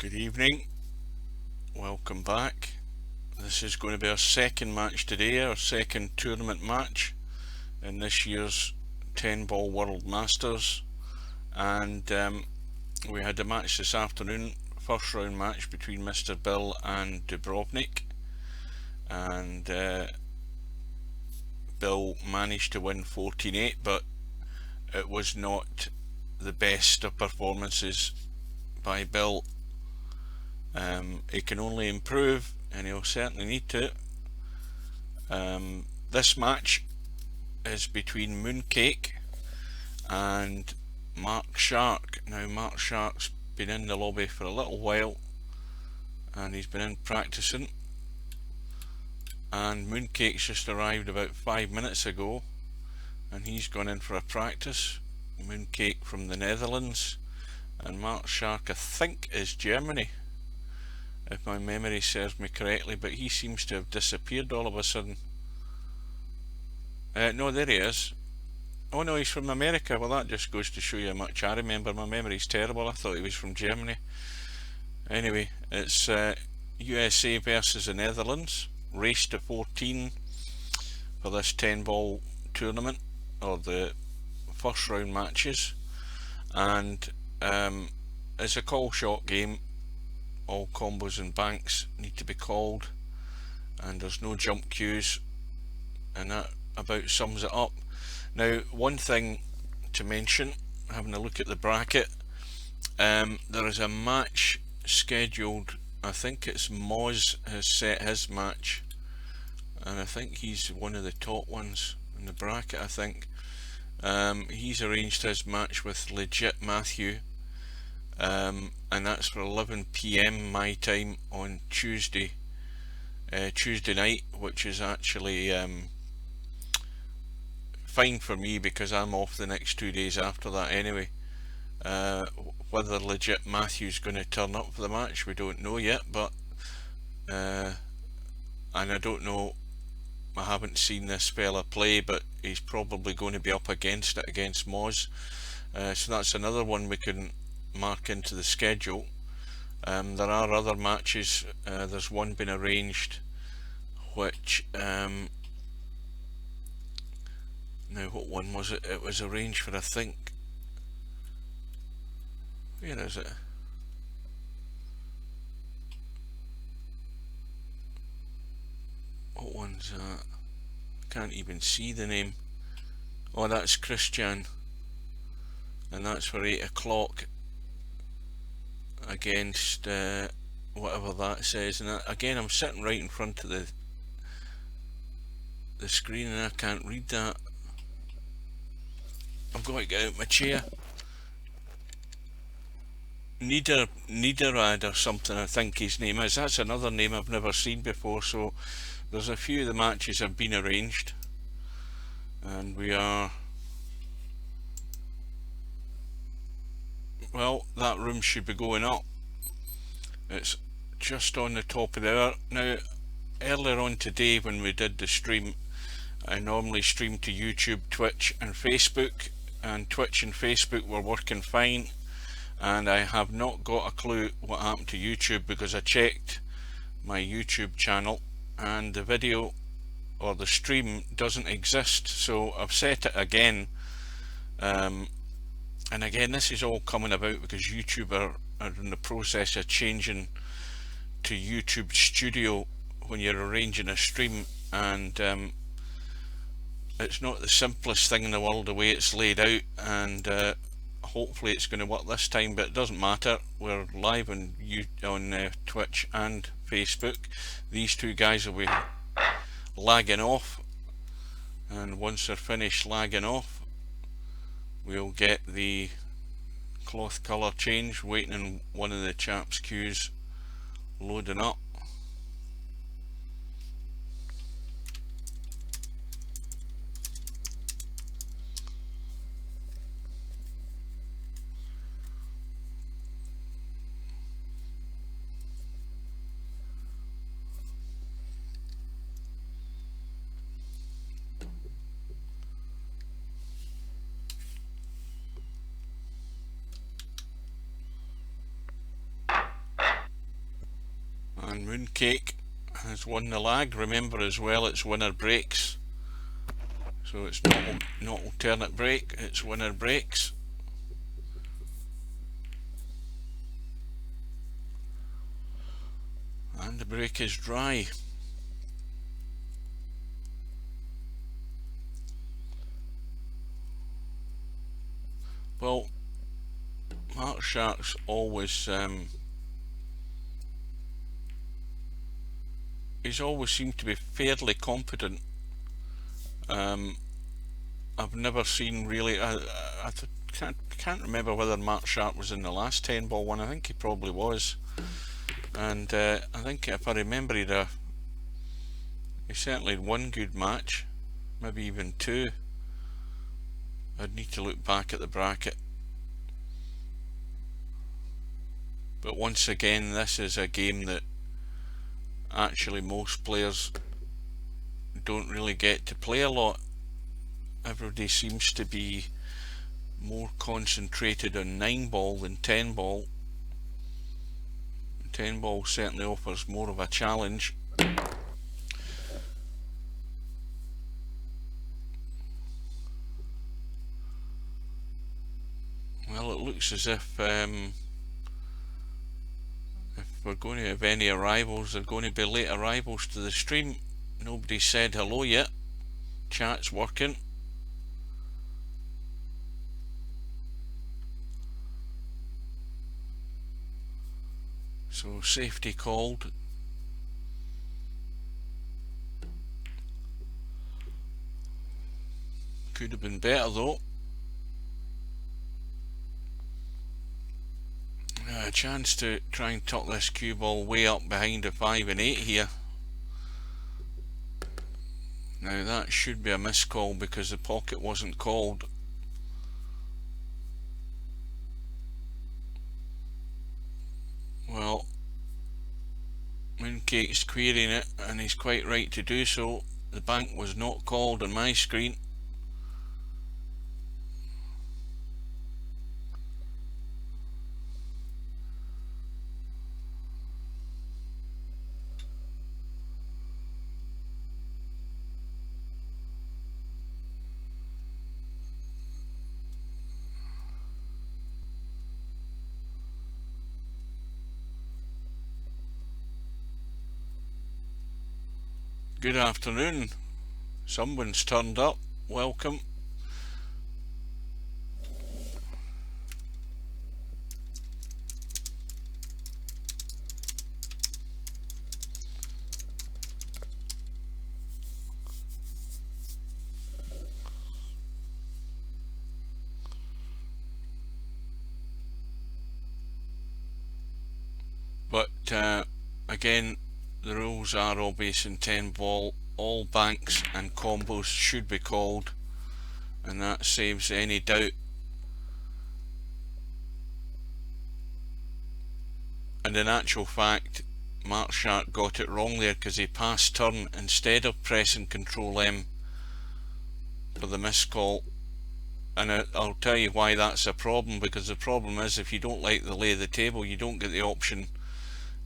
Good evening, welcome back. This is going to be our second match today, our second tournament match in this year's 10 Ball World Masters, and we had a match this afternoon, first round match between Mr. Bill and Dubrovnik, and Bill managed to win 14-8, but it was not the best of performances by Bill. He can only improve, and he'll certainly need to. This match is between Mooncake and Markshark. Now, Markshark's been in the lobby for a little while, and he's been in practicing, and Mooncake's just arrived about 5 minutes ago, and he's gone in for a practice. Mooncake from the Netherlands, and Markshark I think is Germany, if my memory serves me correctly, but he seems to have disappeared all of a sudden. No, there he is. Oh no, he's from America. Well, that just goes to show you how much I remember. My memory's terrible. I thought he was from Germany. Anyway, it's USA versus the Netherlands. Race to 14 for this 10 ball tournament, or the first round matches. And it's a call shot game. All combos and banks need to be called, and there's no jump queues, and that about sums it up. Now, one thing to mention, having a look at the bracket, there is a match scheduled. I think it's Moz has set his match, and I think he's one of the top ones in the bracket. I think he's arranged his match with Legit Matthew, and that's for 11 PM my time on Tuesday night, which is actually fine for me because I'm off the next 2 days after that anyway. Whether Legit Matthew's going to turn up for the match, we don't know yet, but and I don't know, I haven't seen this fella play, but he's probably going to be up against it against Moz, so that's another one we can mark into the schedule. There are other matches. There's one been arranged which now what one was it? It was arranged for, I think, where is it? What one's that? Can't even see the name. Oh, that's Christian, and that's for 8 o'clock against whatever that says. And again, I'm sitting right in front of the screen and I can't read that. I've got to get out my chair. Niederrad or something, I think his name is. That's another name I've never seen before. So there's a few of the matches have been arranged, and we are, well, that room should be going up. It's just on the top of the hour. Now, earlier on today when we did the stream, I normally stream to YouTube, Twitch and Facebook, and Twitch and Facebook were working fine, and I have not got a clue what happened to YouTube, because I checked my YouTube channel and the video or the stream doesn't exist. So I've set it again, and again, this is all coming about because YouTube are in the process of changing to YouTube Studio when you're arranging a stream, and it's not the simplest thing in the world the way it's laid out, and hopefully it's going to work this time, but it doesn't matter. We're live on Twitch and Facebook. These two guys will be lagging off, and once they're finished lagging off, we'll get the cloth colour change, waiting in one of the chaps' queues, loading up. Mooncake has won the lag. Remember as well, it's winner breaks, so it's not alternate break, it's winner breaks. And the break is dry. Well, Markshark's always he's always seemed to be fairly competent. I've never seen really. I can't remember whether Markshark was in the last 10 ball one. I think he probably was, and I think if I remember, he certainly had one good match, maybe even two. I'd need to look back at the bracket. But once again, this is a game that actually most players don't really get to play a lot. Everybody seems to be more concentrated on 9 ball than 10 ball. 10 ball certainly offers more of a challenge. Well, it looks as if we're going to have any arrivals, they're going to be late arrivals to the stream. Nobody said hello yet. Chat's working. So safety called. Could have been better though. A chance to try and tuck this cue ball way up behind a 5 and 8 here. Now that should be a miscall because the pocket wasn't called. Well, Mooncake's querying it, and he's quite right to do so. The bank was not called on my screen. Good afternoon. Someone's turned up. Welcome. But again, the rules are obvious in 10 ball. All banks and combos should be called, and that saves any doubt. And in actual fact, Markshark got it wrong there because he passed turn instead of pressing Control M for the miscall. And I'll tell you why that's a problem, because the problem is if you don't like the lay of the table, you don't get the option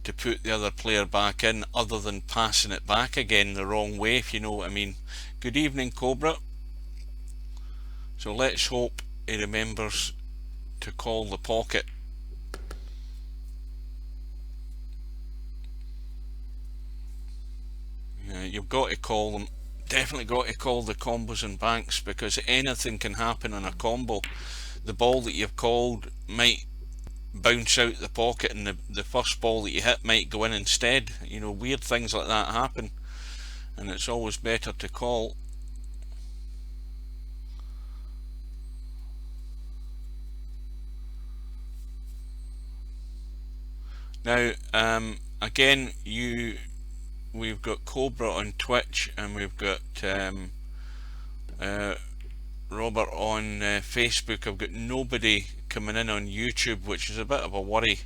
to put the other player back in other than passing it back again the wrong way, if you know what I mean. Good evening, Cobra. So let's hope he remembers to call the pocket. You've got to call them. Definitely got to call the combos and banks, because anything can happen on a combo. The ball that you've called might bounce out the pocket, and the first ball that you hit might go in instead. You know, weird things like that happen, and it's always better to call. Now again, we've got Cobra on Twitch, and we've got Robert on Facebook. I've got nobody coming in on YouTube, which is a bit of a worry,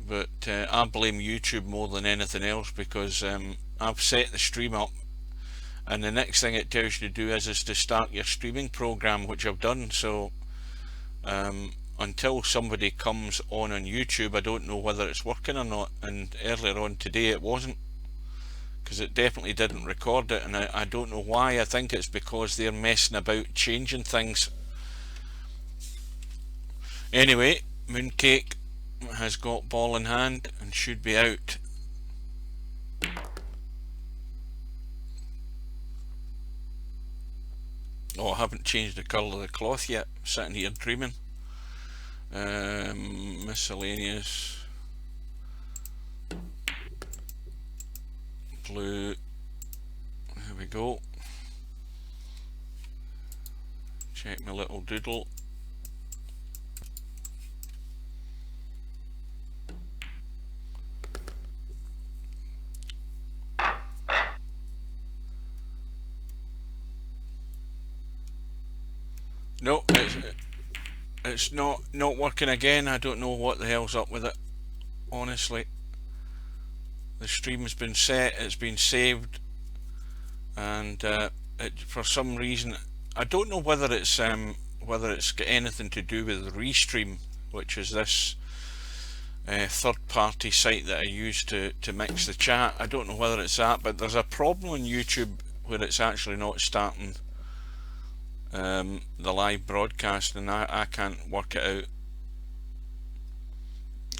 but I blame YouTube more than anything else, because I've set the stream up, and the next thing it tells you to do is to start your streaming program, which I've done. So until somebody comes on YouTube, I don't know whether it's working or not. And earlier on today it wasn't, because it definitely didn't record it, and I don't know why. I think it's because they're messing about changing things. Anyway, Mooncake has got ball in hand and should be out. Oh, I haven't changed the colour of the cloth yet. I'm sitting here dreaming. Miscellaneous. Blue. There we go. Check my little doodle. No, it's not working again. I don't know what the hell's up with it, honestly. The stream's been set, it's been saved, and for some reason, I don't know whether it's got anything to do with Restream, which is this third-party site that I use to mix the chat. I don't know whether it's that, but there's a problem on YouTube where it's actually not starting the live broadcast, and I can't work it out.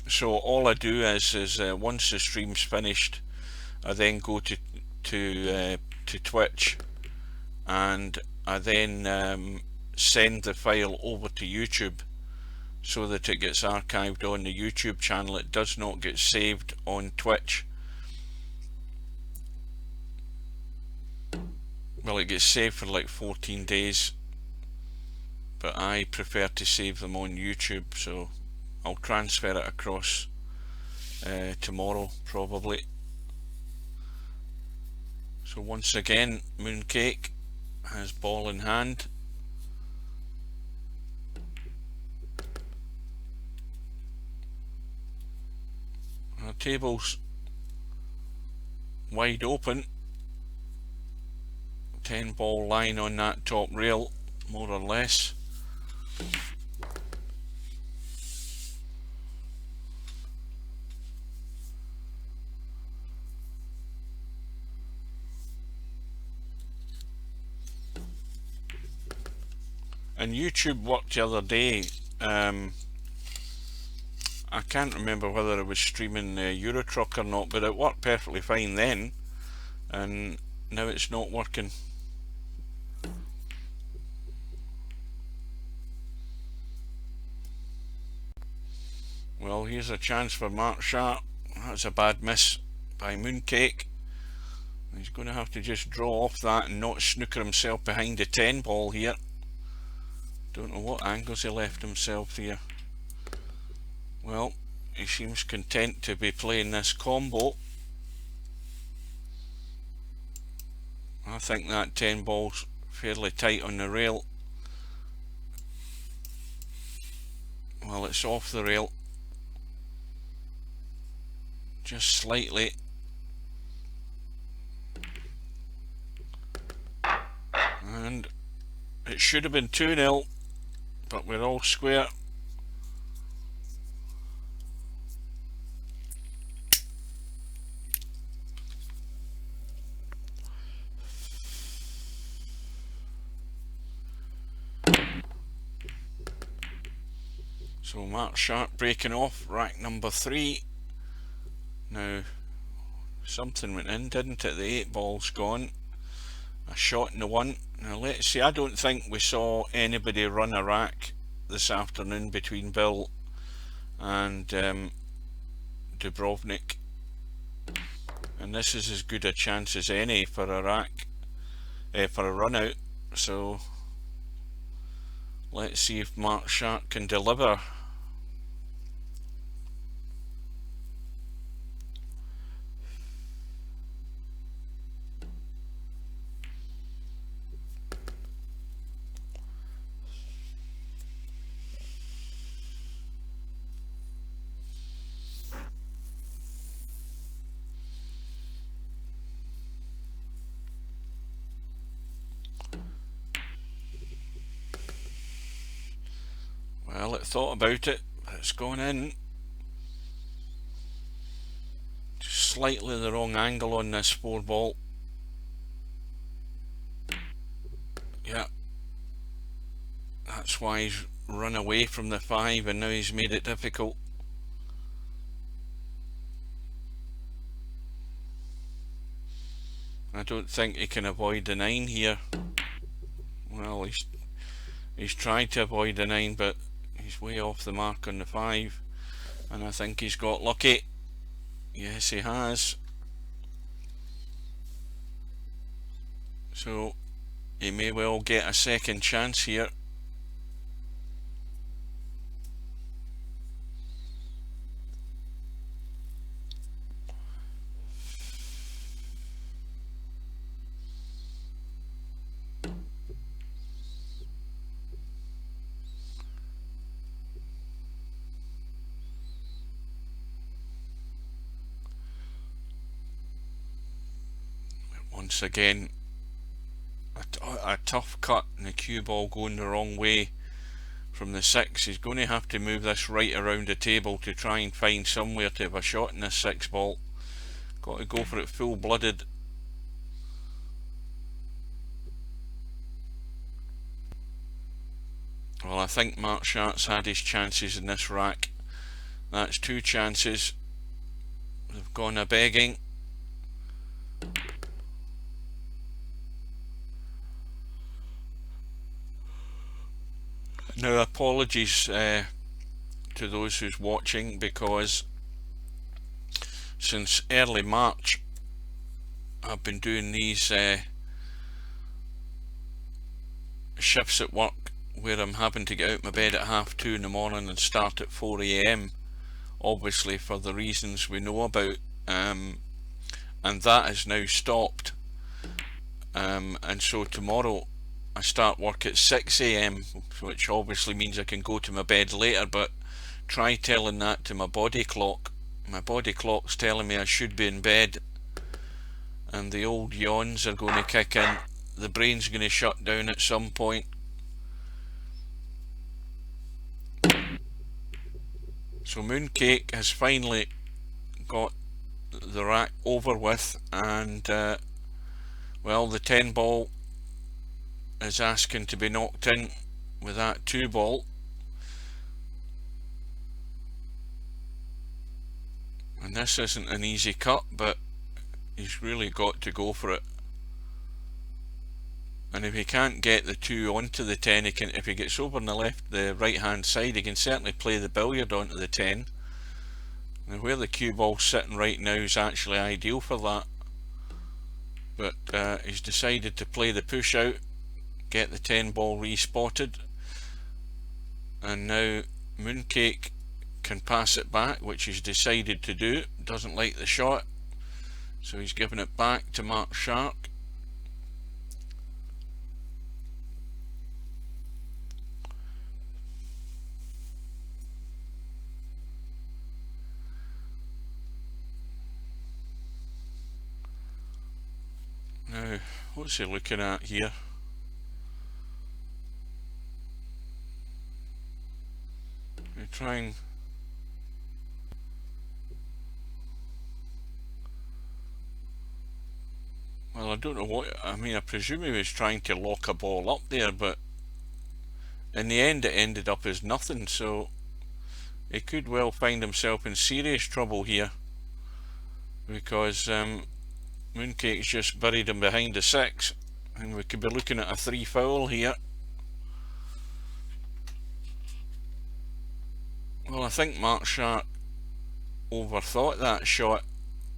So all I do is once the stream's finished, I then go to Twitch, and I then send the file over to YouTube so that it gets archived on the YouTube channel. It does not get saved on Twitch. Well, it gets saved for like 14 days, but I prefer to save them on YouTube, so I'll transfer it across tomorrow probably. So once again, Mooncake has ball in hand. Our table's wide open. 10 ball line on that top rail, more or less. And YouTube worked the other day. I can't remember whether it was streaming Eurotruck or not, but it worked perfectly fine then, and now it's not working. Well, here's a chance for Markshark. That's a bad miss by Mooncake. He's going to have to just draw off that and not snooker himself behind the 10 ball here. Don't know what angles he left himself here. Well, he seems content to be playing this combo. I think that 10 ball's fairly tight on the rail. Well, it's off the rail. Just slightly. And it should have been 2-0, but we're all square. So Markshark breaking off, rack number 3. Now, something went in, didn't it? The 8 ball's gone. A shot in the 1. Now let's see, I don't think we saw anybody run a rack this afternoon between Bill and Dubrovnik. And this is as good a chance as any for a rack, for a run out. So let's see if Markshark can deliver. Well, it thought about it, but it's gone in. Just slightly the wrong angle on this 4 ball. Yeah, that's why he's run away from the 5 and now he's made it difficult. I don't think he can avoid the 9 here. Well, he's tried to avoid the 9, but he's way off the mark on the 5, and I think he's got lucky. Yes, he has. So he may well get a second chance here. Once again, a tough cut and the cue ball going the wrong way from the 6. He's going to have to move this right around the table to try and find somewhere to have a shot in this 6 ball. Got to go for it full blooded. Well, I think Markshark's had his chances in this rack. That's 2 chances. They've gone a begging. Now, apologies to those who's watching, because since early March I've been doing these shifts at work where I'm having to get out my bed at 2:30 in the morning and start at 4 AM, obviously for the reasons we know about, and that has now stopped, and so tomorrow I start work at 6 AM, which obviously means I can go to my bed later, but try telling that to my body clock. My body clock's telling me I should be in bed, and the old yawns are going to kick in. The brain's going to shut down at some point. So Mooncake has finally got the rack over with, and well, the 10 ball is asking to be knocked in with that 2 ball, and this isn't an easy cut, but he's really got to go for it. And if he can't get the 2 onto the 10, he can, if he gets over on the right hand side, he can certainly play the billiard onto the 10. And where the cue ball's sitting right now is actually ideal for that, but he's decided to play the push out, get the 10 ball respotted, and now Mooncake can pass it back, which he's decided to do. Doesn't like the shot, so he's giving it back to Markshark. Now, what's he looking at here? We're trying. Well, I don't know what, I mean, I presume he was trying to lock a ball up there, but in the end it ended up as nothing, so he could well find himself in serious trouble here, because Mooncake's just buried him behind the 6, and we could be looking at a 3 foul here. Well, I think Markshark overthought that shot.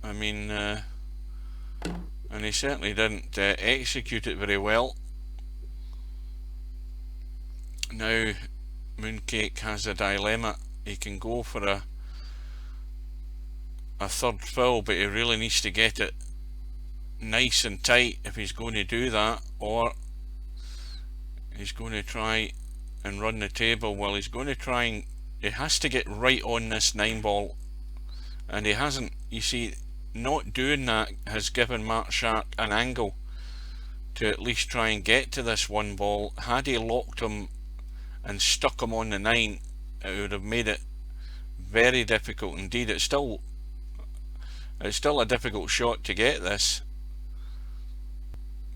I mean, and he certainly didn't execute it very well. Now Mooncake has a dilemma. He can go for a 3rd foul, but he really needs to get it nice and tight if he's going to do that, or he's going to try and run the table. Well, he's going to try and he has to get right on this 9 ball, and he hasn't. You see, not doing that has given Markshark an angle to at least try and get to this 1 ball. Had he locked him and stuck him on the 9, it would have made it very difficult indeed. It's still a difficult shot to get this,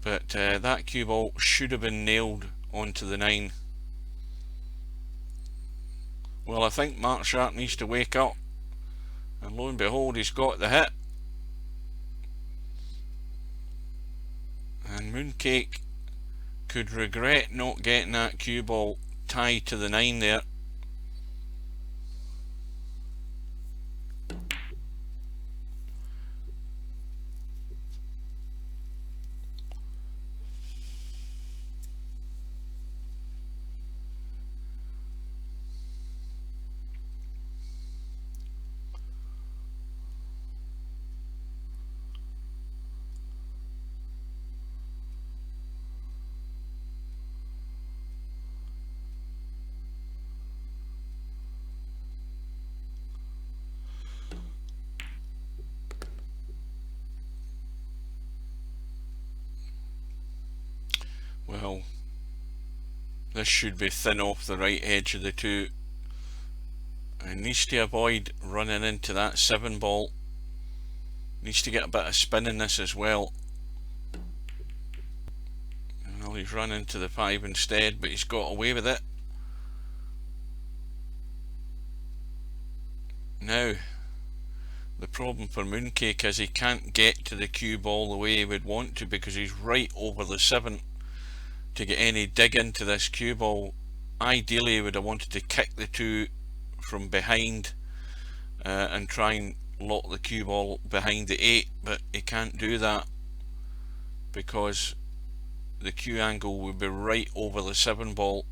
but that cue ball should have been nailed onto the 9. Well, I think Markshark needs to wake up, and lo and behold, he's got the hit. And Mooncake could regret not getting that cue ball tied to the 9 there. Well, this should be thin off the right edge of the 2. And needs to avoid running into that 7 ball. Needs to get a bit of spin in this as well. Well, he's run into the 5 instead, but he's got away with it. Now, the problem for Mooncake is he can't get to the cue ball the way he would want to, because he's right over the 7 to get any dig into this cue ball. Ideally, he would have wanted to kick the 2 from behind and try and lock the cue ball behind the 8, but he can't do that because the cue angle would be right over the 7 ball.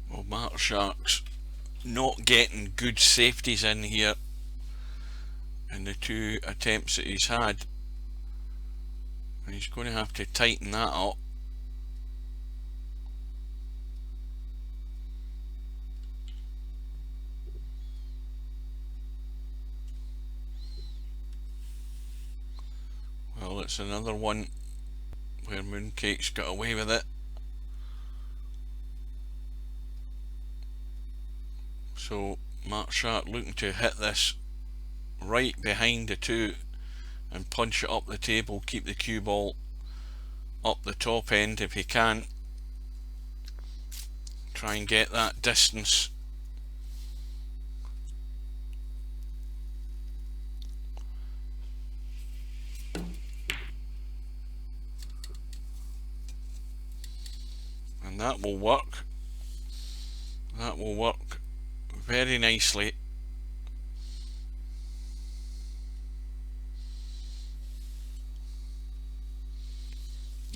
Well, Markshark's not getting good safeties in here in the 2 attempts that he's had, and he's going to have to tighten that up. Well, it's another one where Mooncake's got away with it. So Markshark looking to hit this right behind the 2 and punch it up the table, keep the cue ball up the top end if he can. Try and get that distance. And that will work. That will work very nicely.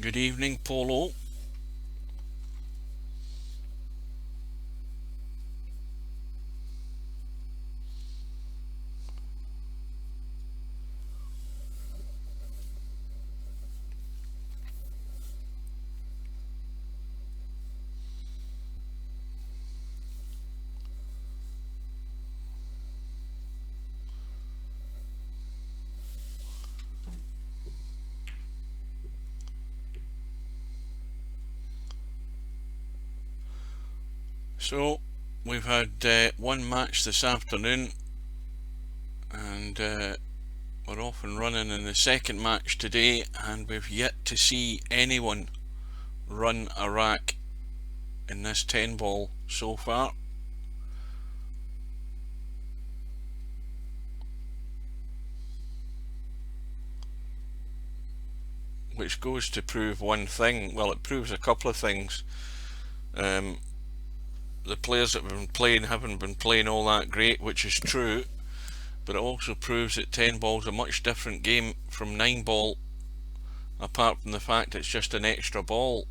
Good evening, Polo. So we've had one match this afternoon, and we're off and running in the second match today, and we've yet to see anyone run a rack in this 10 ball so far. which goes to prove one thing. Well, it proves a couple of things. The players that have been playing haven't been playing all that great, which is true, but it also proves that 10 ball is a much different game from 9 ball, apart from the fact it's just an extra ball.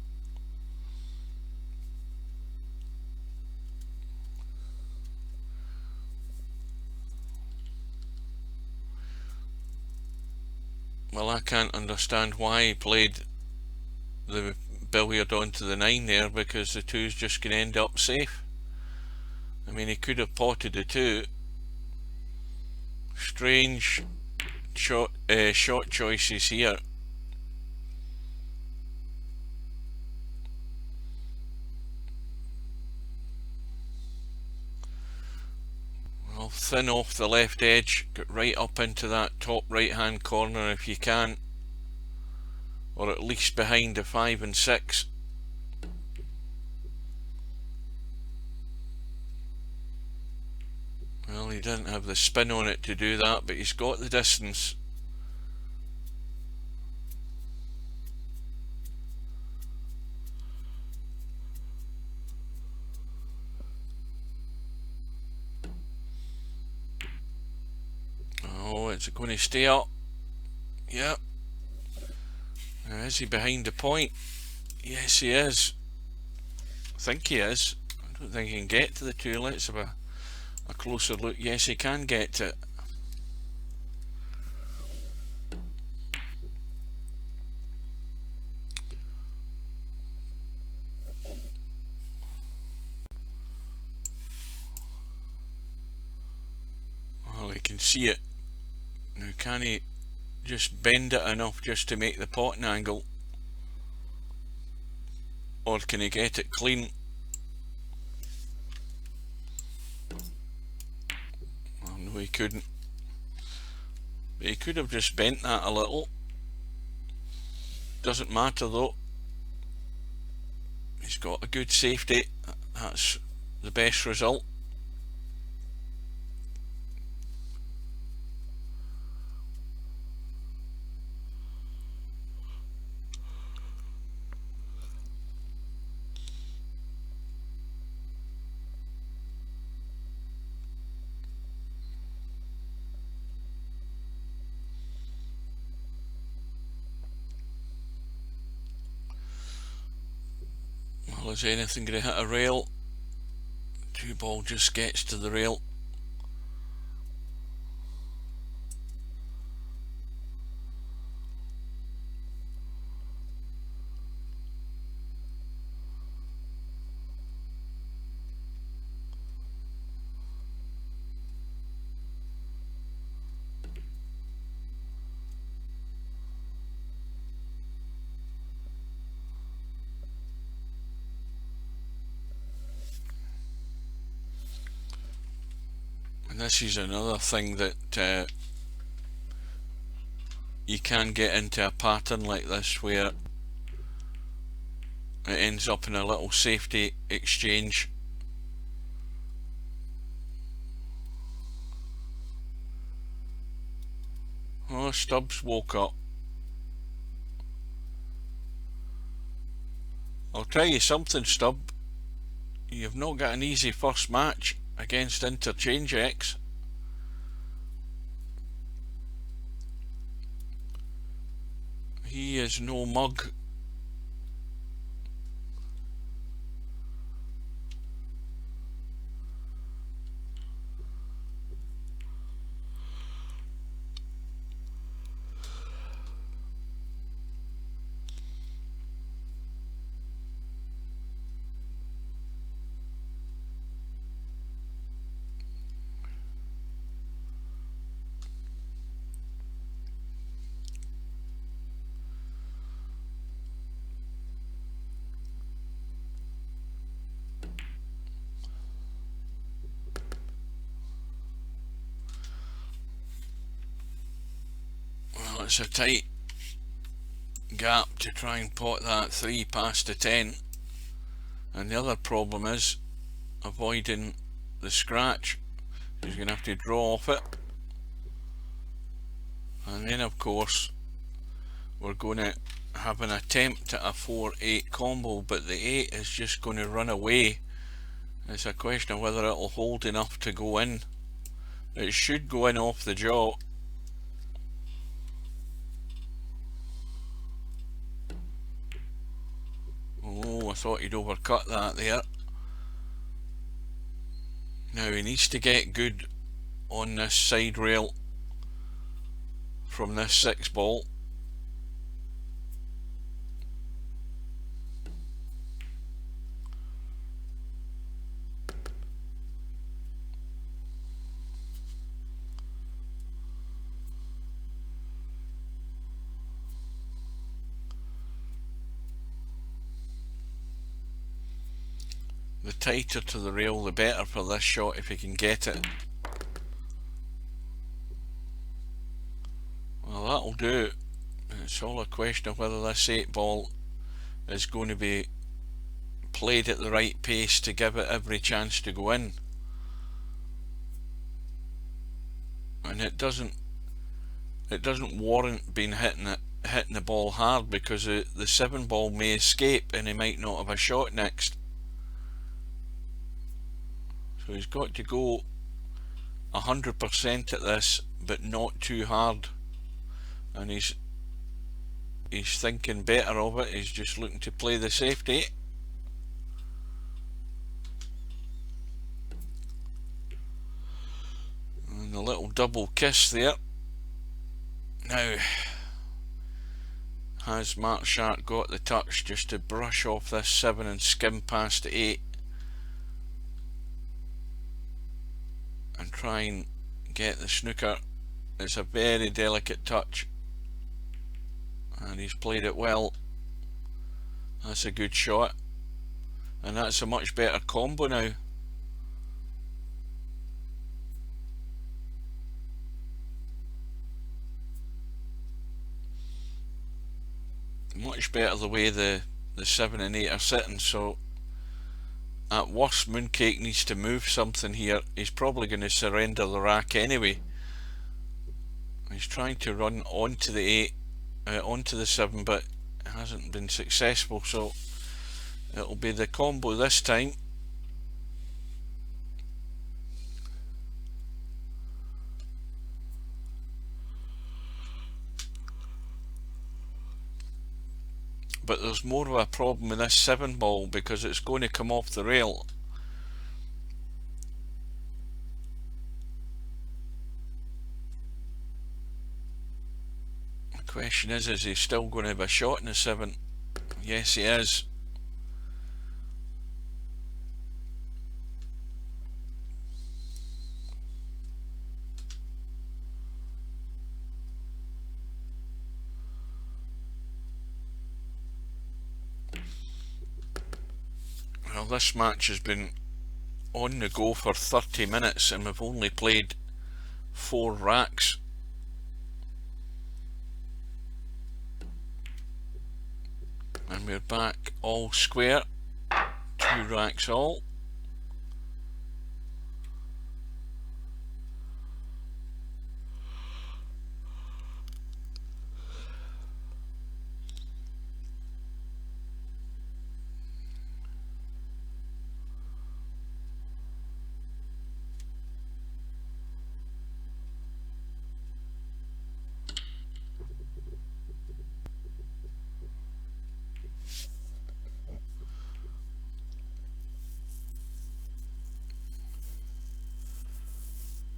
Well, I can't understand why he played the billiard onto the 9 there, because the 2's just going to end up safe. I mean, he could have potted the 2. Strange shot choices here. Well, thin off the left edge, get right up into that top right hand corner if you can, or at least behind the 5 and 6. Well, he didn't have the spin on it to do that, but he's got the distance. Oh, is it going to stay up? Yep. Now, is he behind the point? Yes, he is. I think he is. I don't think he can get to the 2. Let's have a closer look. Yes, he can get to it. Well, he can see it. Now, can he just bend it enough just to make the potting angle? Or can he get it clean? Well, no, he couldn't. But he could have just bent that a little. Doesn't matter though. He's got a good safety. That's the best result. Well, is anything going to hit a rail? 2 ball just gets to the rail. And this is another thing that you can get into a pattern like this where it ends up in a little safety exchange. Oh, Stubbs woke up. I'll tell you something, Stubb. You've not got an easy first match against Interchange X. He is no mug. Well, it's a tight gap to try and pot that 3 past the 10, and the other problem is avoiding the scratch. He's going to have to draw off it, and then of course we're going to have an attempt at a 4-8 combo, but the 8 is just going to run away. It's a question of whether it'll hold enough to go in. It should go in off the jaw. Oh, I thought he'd overcut that there. Now he needs to get good on this side rail from this 6 ball. The tighter to the rail the better for this shot if he can get it. Well, that'll do. It's all a question of whether this 8 ball is going to be played at the right pace to give it every chance to go in. And it doesn't warrant being hitting the ball hard, because the 7 ball may escape and he might not have a shot next. So he's got to go 100% at this, but not too hard. And he's thinking better of it. He's just looking to play the safety. And a little double kiss there. Now, has Markshark got the touch just to brush off this 7 and skim past 8 and try and get the snooker? It's a very delicate touch, and he's played it well. That's a good shot, and that's a much better combo now. Much better the way the 7 and 8 are sitting. So at worst, Mooncake needs to move something here. He's probably going to surrender the rack anyway. He's trying to run onto the 8, onto the 7, but it hasn't been successful, so it'll be the combo this time. But there's more of a problem with this 7 ball because it's going to come off the rail. The question is he still going to have a shot in the 7? Yes, he is. Well, this match has been on the go for 30 minutes and we've only played 4 racks. And we're back all square, 2 racks all.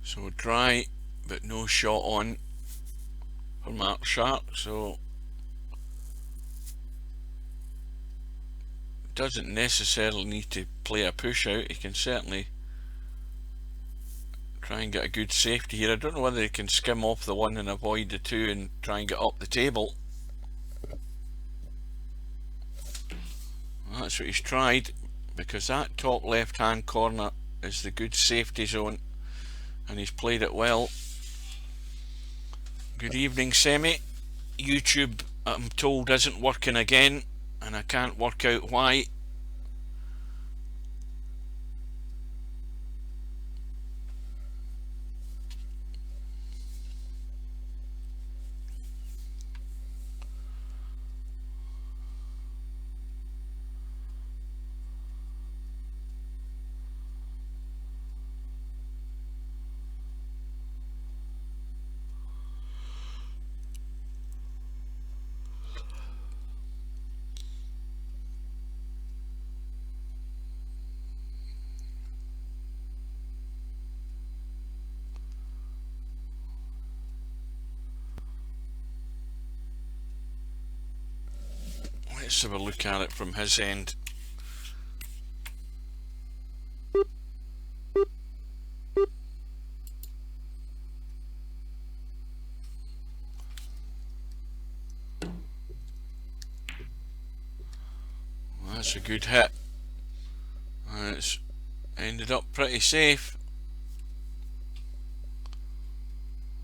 So dry, but no shot on for Markshark, so doesn't necessarily need to play a push out. He can certainly try and get a good safety here. I don't know whether he can skim off the 1 and avoid the 2 and try and get up the table. Well, that's what he's tried, because that top left hand corner is the good safety zone, and he's played it well. Good evening, Semi. YouTube, I'm told, isn't working again, and I can't work out why. Let's have a look at it from his end. Well, that's a good hit. And it's ended up pretty safe.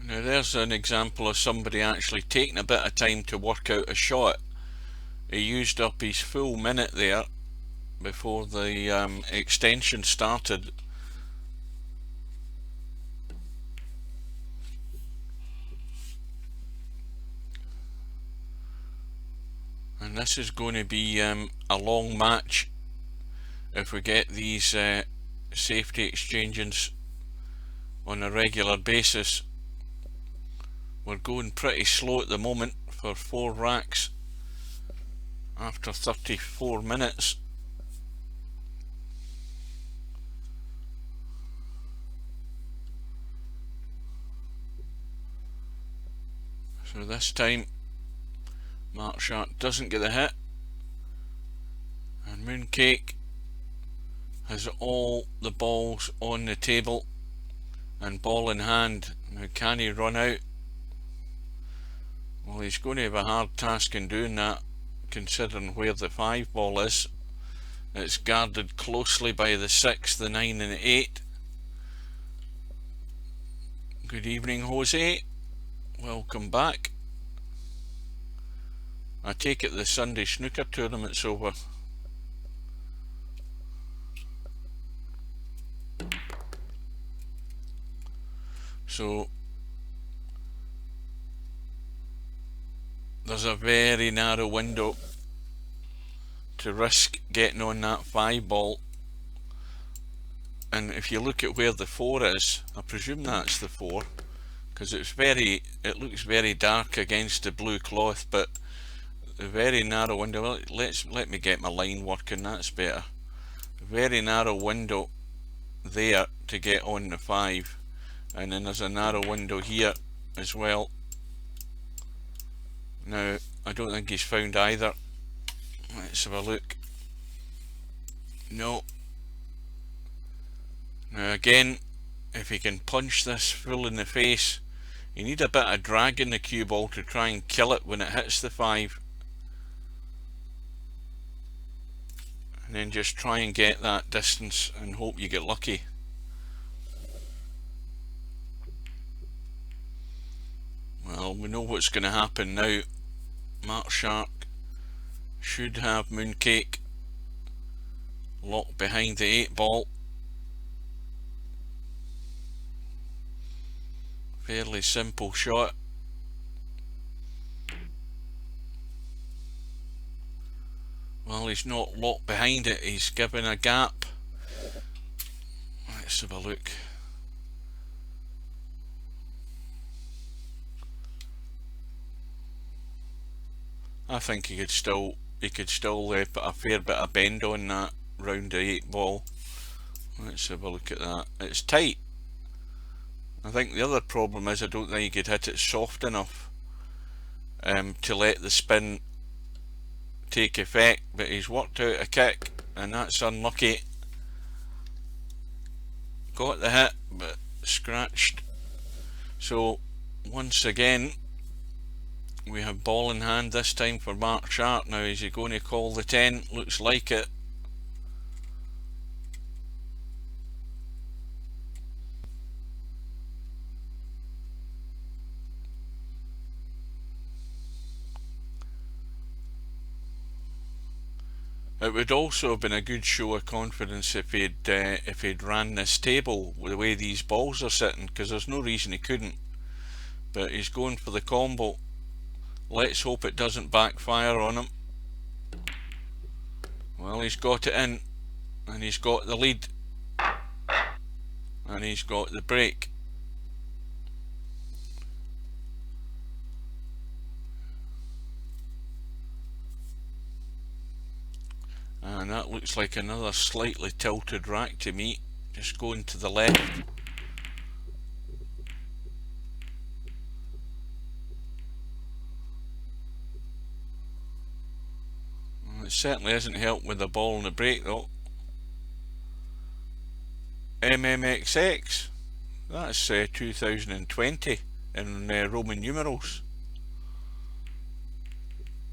Now there's an example of somebody actually taking a bit of time to work out a shot. He used up his full minute there before the extension started. And this is going to be a long match if we get these safety exchanges on a regular basis. We're going pretty slow at the moment for 4 racks after 34 minutes. So this time Markshark doesn't get the hit, and Mooncake has all the balls on the table and ball in hand. Now can he run out? Well, he's going to have a hard task in doing that, considering where the 5 ball is. It's guarded closely by the 6, the 9 and the 8. Good evening, Jose. Welcome back. I take it the Sunday snooker tournament's over. So there's a very narrow window to risk getting on that 5 ball. And if you look at where the 4 is, I presume that's the 4, because it looks very dark against the blue cloth, but a very narrow window. Well, let me get my line working, that's better. A very narrow window there to get on the 5, and then there's a narrow window here as well. Now I don't think he's found either. Let's have a look. No. Now again, if he can punch this full in the face, you need a bit of drag in the cue ball to try and kill it when it hits the 5. And then just try and get that distance and hope you get lucky. Well, we know what's going to happen now. Markshark should have Mooncake locked behind the 8 ball. Fairly simple shot. Well, he's not locked behind it, he's given a gap. Let's have a look. I think he could still put a fair bit of bend on that round the 8 ball. Let's have a look at that. It's tight. I think the other problem is I don't think he could hit it soft enough to let the spin take effect, but he's worked out a kick, and that's unlucky. Got the hit but scratched. So once again we have ball in hand, this time for Markshark. Now is he going to call the 10? Looks like it. It would also have been a good show of confidence if he'd ran this table with the way these balls are sitting, because there's no reason he couldn't. But he's going for the combo. Let's hope it doesn't backfire on him. Well, he's got it in, and he's got the lead, and he's got the break. And that looks like another slightly tilted rack to me, just going to the left. It certainly isn't helped with the ball and the break though. MMXX, that's 2020 in Roman numerals.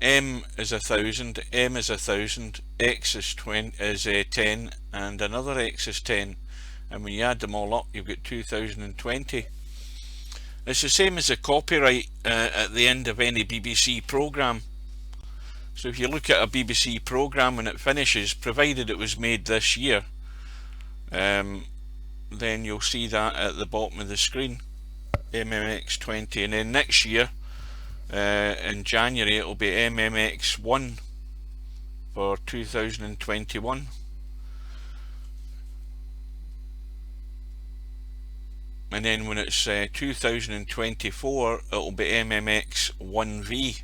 M is 1,000, M is 1,000, X is 10, and another X is 10, and when you add them all up you've got 2020. It's the same as the copyright at the end of any BBC programme. So if you look at a BBC programme when it finishes, provided it was made this year, then you'll see that at the bottom of the screen, MMX20, and then next year in January it'll be MMX1 for 2021. And then when it's 2024 it'll be MMX1V.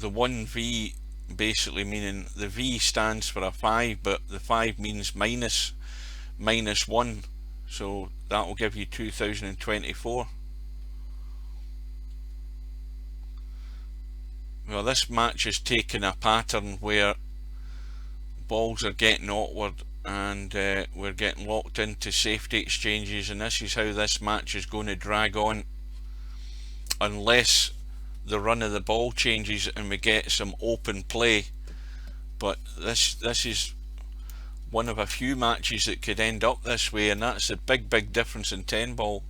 The 1V basically meaning the V stands for a 5, but the 5 means minus 1, so that will give you 2024. Well, this match is taking a pattern where balls are getting awkward and we're getting locked into safety exchanges, and this is how this match is going to drag on unless the run of the ball changes and we get some open play. But this is one of a few matches that could end up this way, and that's a big difference in 10 ball.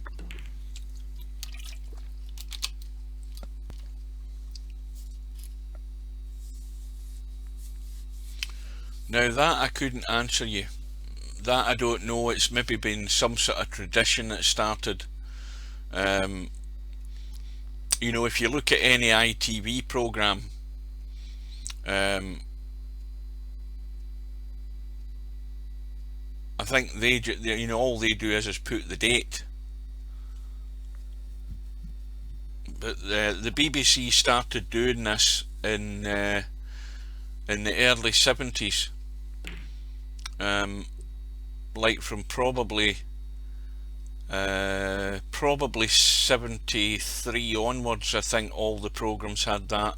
Now that I couldn't answer you. That I don't know. It's maybe been some sort of tradition that started. You know, if you look at any ITV programme, I think you know, all they do is put the date. But the BBC started doing this in the early 70s, like from probably 73 onwards. I think all the programs had that.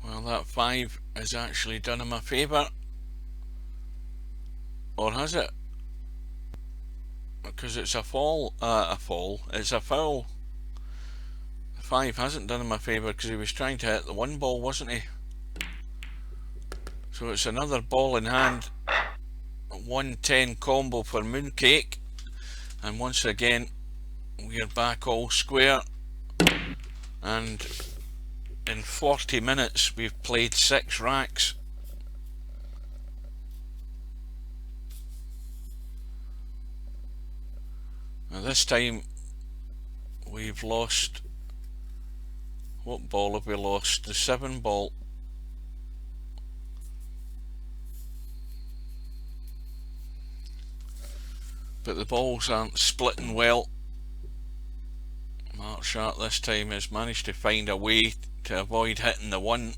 Well, that 5 has actually done him a favour. Or has it? Because it's a fall. It's a foul. The 5 hasn't done him a favour because he was trying to hit the 1 ball, wasn't he? So it's another ball in hand. 110 combo for Mooncake. And once again, we're back all square. And in 40 minutes, we've played 6 racks. Now this time we've lost, what ball have we lost? The 7 ball. But the balls aren't splitting well. Markshark this time has managed to find a way to avoid hitting the 1.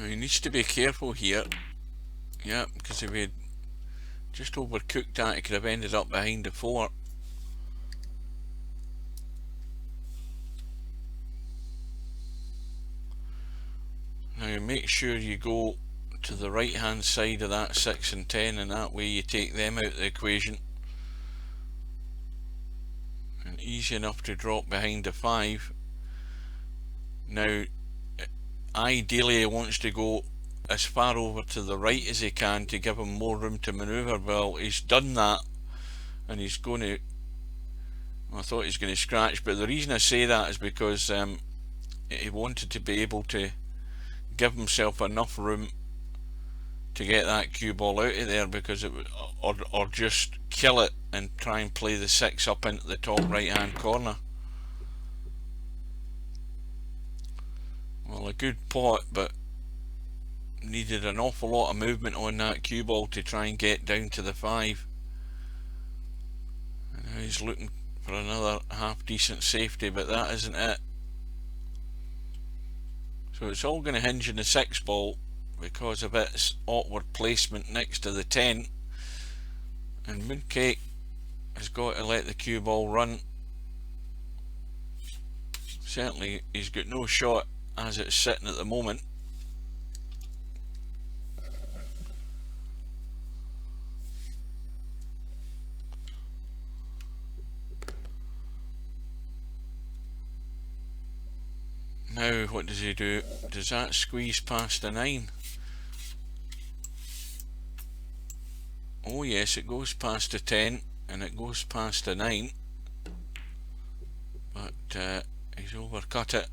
He needs to be careful here. Yeah, because if he had just overcooked that, he could have ended up behind the 4. Now make sure you go to the right hand side of that 6 and 10, and that way you take them out of the equation. And easy enough to drop behind the 5. Now ideally he wants to go as far over to the right as he can to give him more room to manoeuvre. Well, he's done that, and he's going to, I thought he was going to scratch, but the reason I say that is because he wanted to be able to give himself enough room to get that cue ball out of there, because it would, or just kill it and try and play the 6 up into the top right hand corner. Well, a good pot, but needed an awful lot of movement on that cue ball to try and get down to the 5. And now he's looking for another half decent safety, but that isn't it. So it's all going to hinge on the 6 ball because of its awkward placement next to the 10. And Mooncake has got to let the cue ball run. Certainly he's got no shot as it's sitting at the moment. Now what does he do? Does that squeeze past the 9? Oh yes, it goes past the 10 and it goes past the 9, but he's overcut it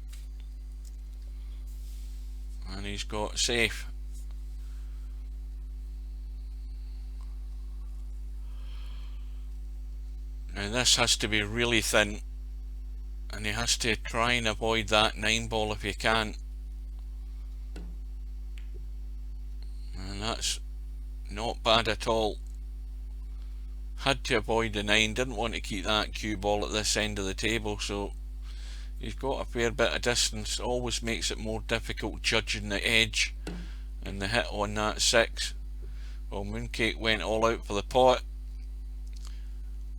and he's got safe. Now this has to be really thin, and he has to try and avoid that 9 ball if he can, and that's not bad at all. Had to avoid the 9, didn't want to keep that cue ball at this end of the table, so he's got a fair bit of distance. Always makes it more difficult judging the edge and the hit on that 6. Well, Mooncake went all out for the pot.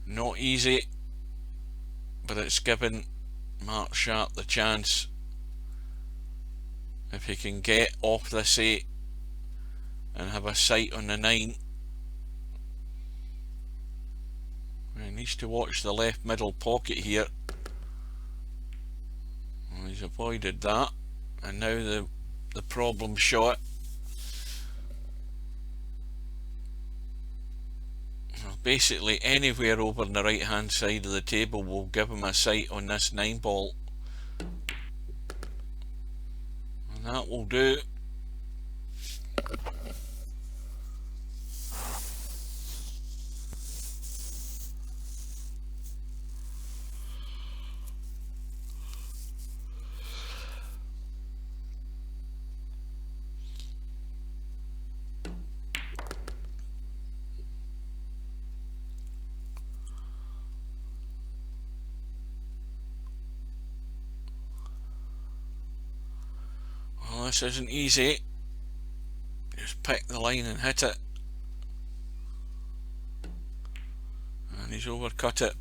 Not easy, but it's given Markshark the chance. If he can get off this 8 and have a sight on the 9. He needs to watch the left middle pocket here. Well, he's avoided that, and now the problem shot. Well, basically anywhere over on the right hand side of the table will give him a sight on this 9 ball, and that will do. Well, this isn't easy. Just pick the line and hit it, and he's overcut it,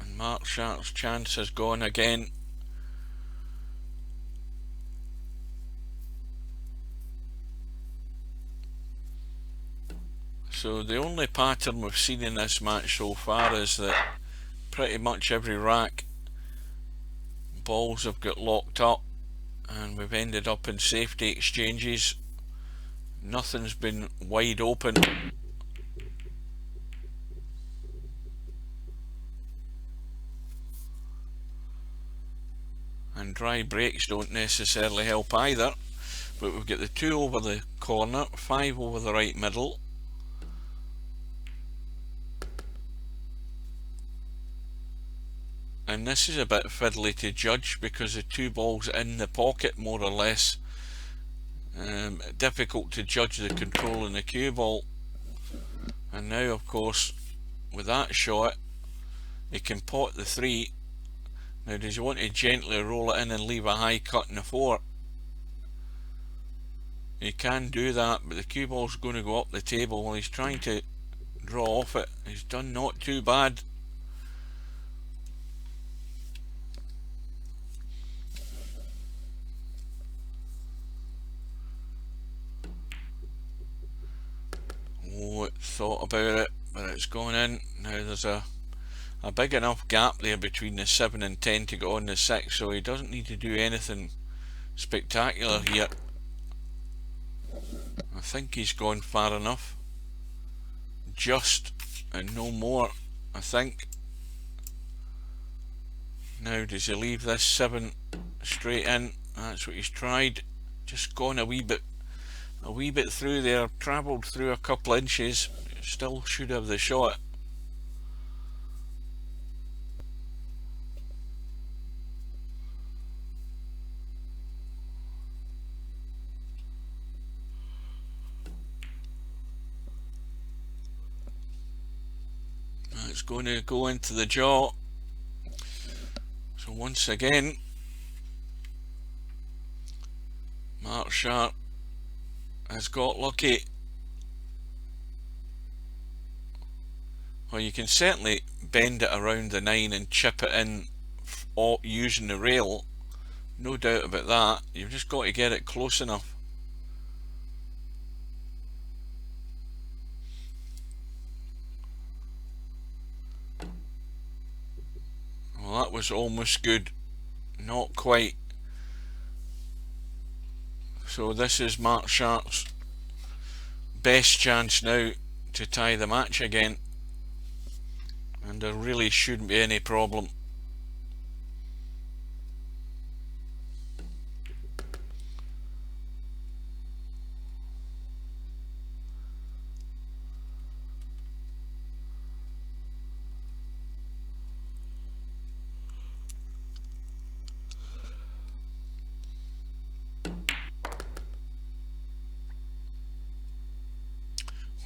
and Markshark's chance has gone again. So the only pattern we've seen in this match so far is that pretty much every rack balls have got locked up and we've ended up in safety exchanges. Nothing's been wide open. And dry breaks don't necessarily help either, but we've got the 2 over the corner, 5 over the right middle. And this is a bit fiddly to judge because the 2 balls in the pocket more or less. Difficult to judge the control in the cue ball. And now of course with that shot he can pot the 3. Now does he want to gently roll it in and leave a high cut in the 4? He can do that, but the cue ball's going to go up the table while he's trying to draw off it. He's done not too bad. Oh, it thought about it, but it's gone in. Now there's a big enough gap there between the 7 and 10 to go on the 6, so he doesn't need to do anything spectacular here. I think he's gone far enough. Just and no more, I think. Now does he leave this 7 straight in? That's what he's tried. Just gone a wee bit a wee bit through there, travelled through a couple inches, still should have the shot. It's going to go into the jaw. So once again, Markshark has got lucky. Well, you can certainly bend it around the 9 and chip it in using the rail, no doubt about that. You've just got to get it close enough. Well, that was almost good, not quite. So this is Markshark's best chance now to tie the match again, and there really shouldn't be any problem.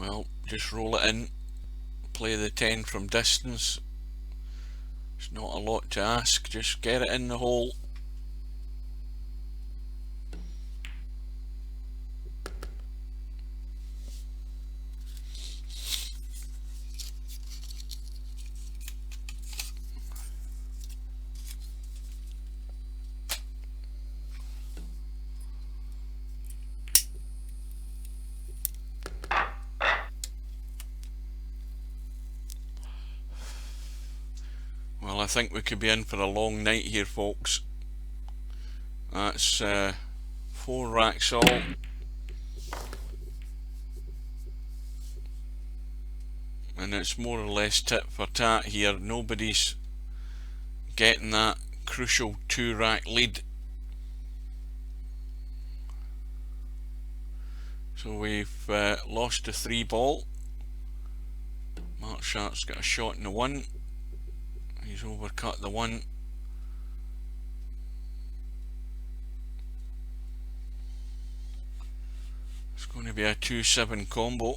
Well, just roll it in, play the 10 from distance. It's not a lot to ask, just get it in the hole. Well, I think we could be in for a long night here, folks. That's 4 racks all. And it's more or less tit for tat here. Nobody's getting that crucial 2 rack lead. So we've lost the 3 ball. Markshark's got a shot in the 1. He's overcut the 1. It's going to be a 2-7 combo.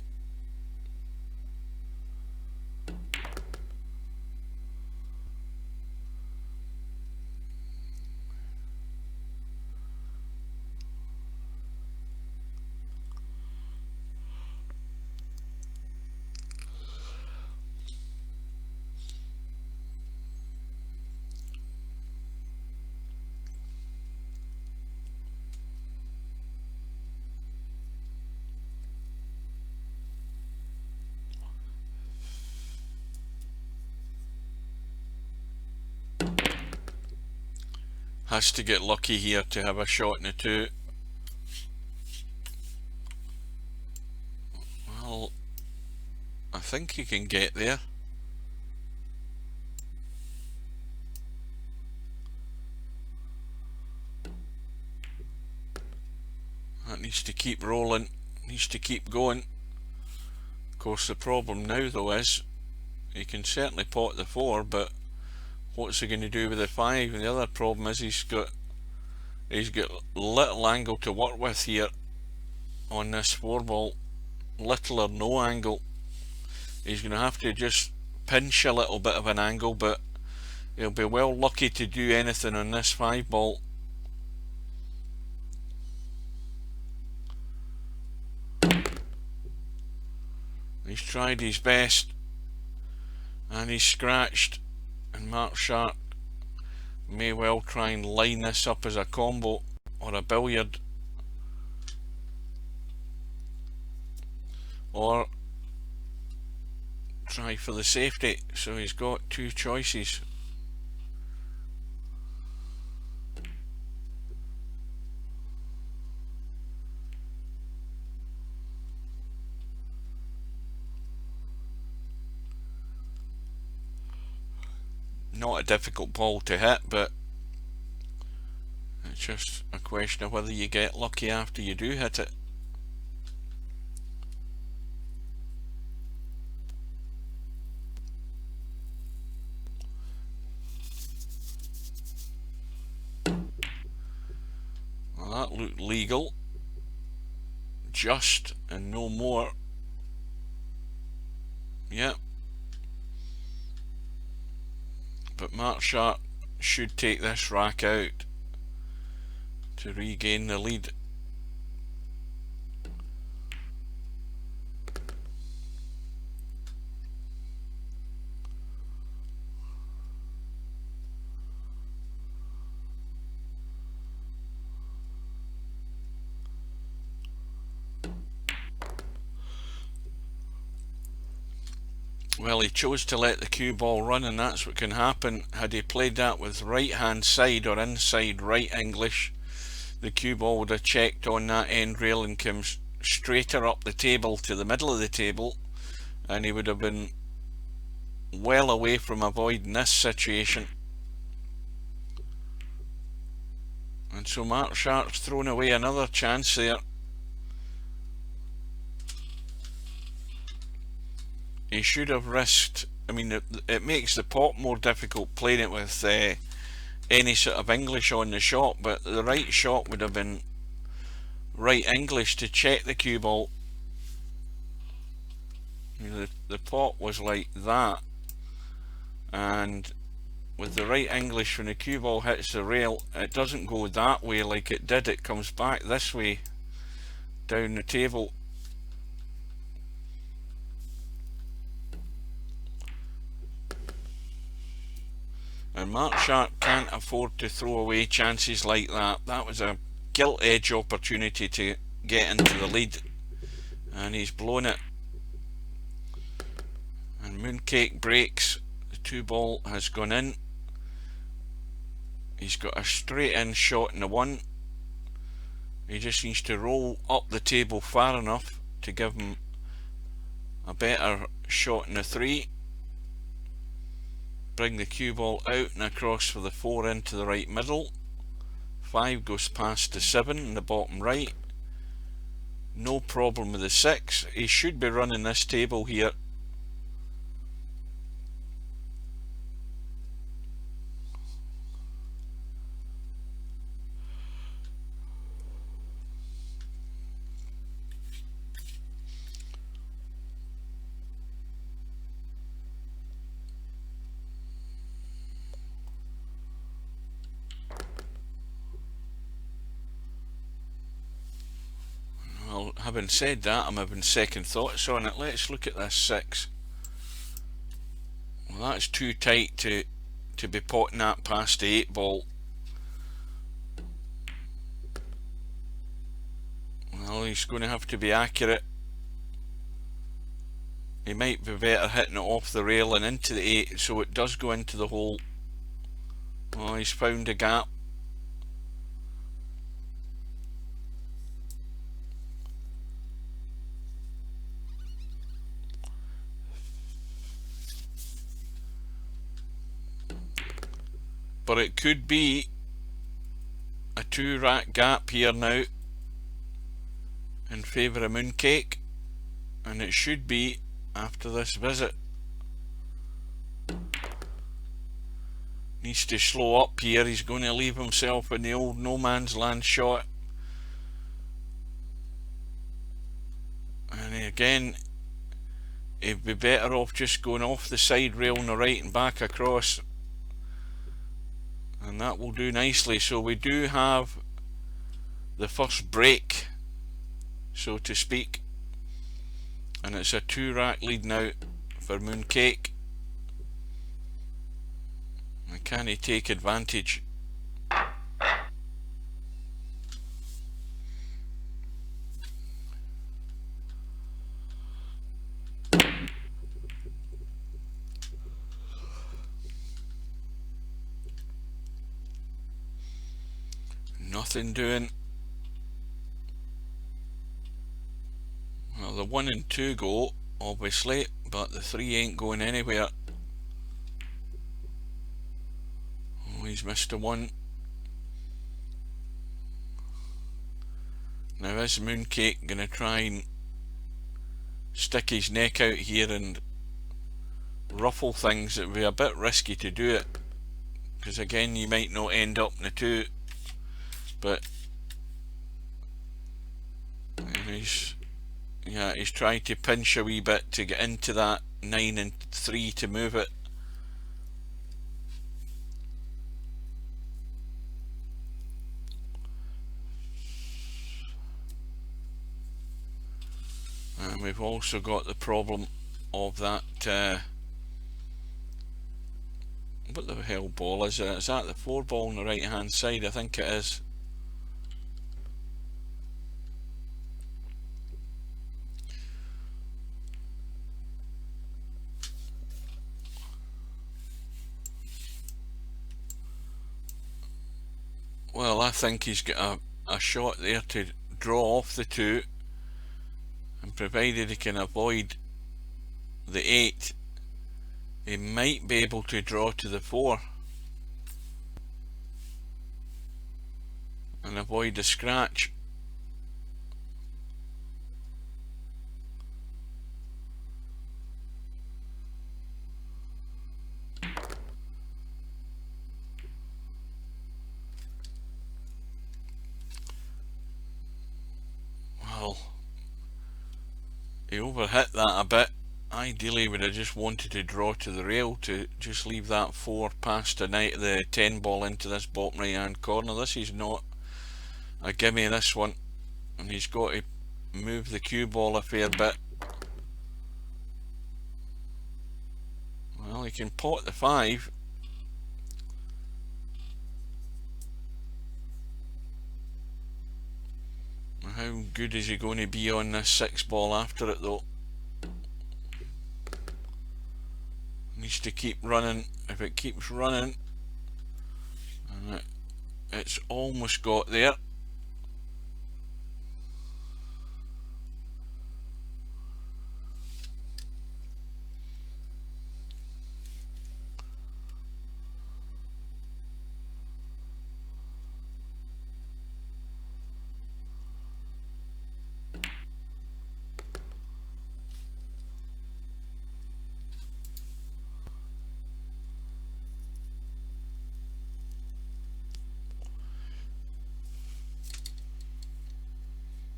Has to get lucky here to have a shot in the 2. Well, I think he can get there. That needs to keep rolling, needs to keep going. Of course, the problem now though is he can certainly pot the 4, but what's he going to do with the 5? And the other problem is he's got little angle to work with here on this 4 ball, little or no angle. He's going to have to just pinch a little bit of an angle, but he'll be well lucky to do anything on this 5 ball. He's tried his best and he's scratched, and Markshark may well try and line this up as a combo or a billiard, or try for the safety. So he's got 2 choices. Not a difficult ball to hit, but it's just a question of whether you get lucky after you do hit it. look legal, just and no more. Yep. But Markshark should take this rack out to regain the lead. Well, he chose to let the cue ball run, and that's what can happen. Had he played that with right hand side or inside right English, the cue ball would have checked on that end rail and come straighter up the table to the middle of the table, and he would have been well away from avoiding this situation. And so Markshark's thrown away another chance there. He should have risked, I mean, it makes the pot more difficult playing it with any sort of English on the shot, but the right shot would have been right English to check the cue ball. The pot was like that, and with the right English, when the cue ball hits the rail, it doesn't go that way like it did, it comes back this way down the table. And Markshark can't afford to throw away chances like that. That was a gilt edge opportunity to get into the lead, and he's blown it. And Mooncake breaks. The 2-ball has gone in. He's got a straight in shot in the 1. He just needs to roll up the table far enough to give him a better shot in the 3. Bring the cue ball out and across for the 4 into the right middle. 5 goes past the 7 in the bottom right. No problem with the 6. He should be running this table here. Well, having said that, I'm having second thoughts on it. Let's look at this 6. Well, that's too tight to be potting that past the 8-ball. Well, he's going to have to be accurate. He might be better hitting it off the rail and into the 8, so it does go into the hole. Oh, he's found a gap. But it could be a 2-rack gap here now in favour of Mooncake, and it should be after this visit. Needs to slow up here. He's going to leave himself in the old no man's land shot, and again he'd be better off just going off the side rail on the right and back across, and that will do nicely. So we do have the first break, so to speak, and it's a 2-rack lead now for Mooncake. And can he take advantage? Nothing doing. Well, the 1 and 2 go, obviously, but the 3 ain't going anywhere. Oh, he's missed a 1. Now is Mooncake going to try and stick his neck out here and ruffle things? It would be a bit risky to do it, because again you might not end up in the 2, but he's trying to pinch a wee bit to get into that 9 and 3 to move it. And we've also got the problem of that what the hell ball is it? Is that the 4 ball on the right hand side? I think it is. Well, I think he's got a shot there to draw off the 2, and provided he can avoid the 8, he might be able to draw to the 4 and avoid the scratch. Well, he overhit that a bit. Ideally would have just wanted to draw to the rail to just leave that 4 past the 10 ball into this bottom right hand corner. This is not a gimme, this one, and he's got to move the cue ball a fair bit. Well, he can pot the 5. How good is he going to be on this 6 ball after it though? Needs to keep running. If it keeps running, and it's almost got there.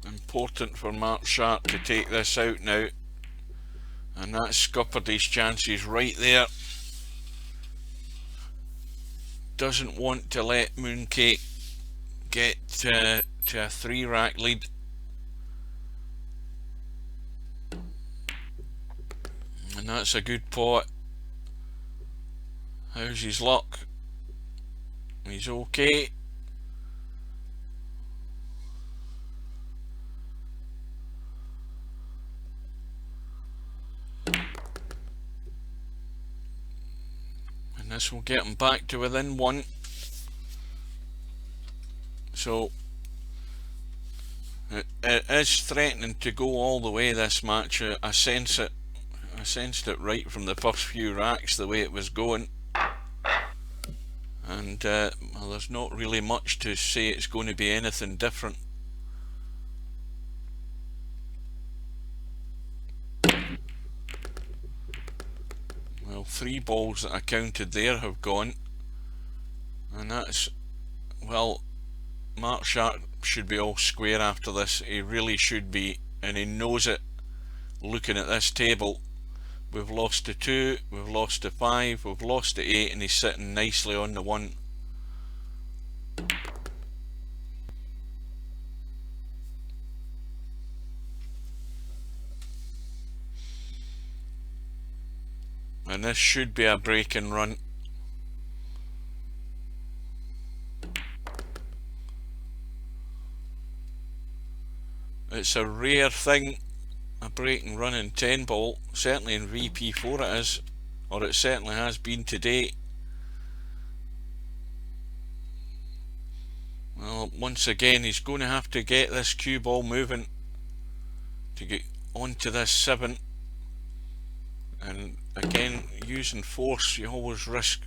Important for Markshark to take this out now, and that scuppered his chances right there. Doesn't want to let Mooncake get to a 3 rack lead. And that's a good pot. How's his luck? He's okay. And this will get him back to within 1. So it is threatening to go all the way this match. I sense it. I sensed it right from the first few racks the way it was going. And well, there's not really much to say it's going to be anything different. Well, 3 balls that I counted there have gone, and that's, well, Markshark should be all square after this. He really should be, and he knows it. Looking at this table, we've lost to 2, we've lost to 5, we've lost to 8, and he's sitting nicely on the 1. And this should be a break and run. It's a rare thing, a break and run in 10 ball. Certainly in VP4 it is, or it certainly has been today. Well, once again he's going to have to get this cue ball moving to get onto this 7. And again, using force, you always risk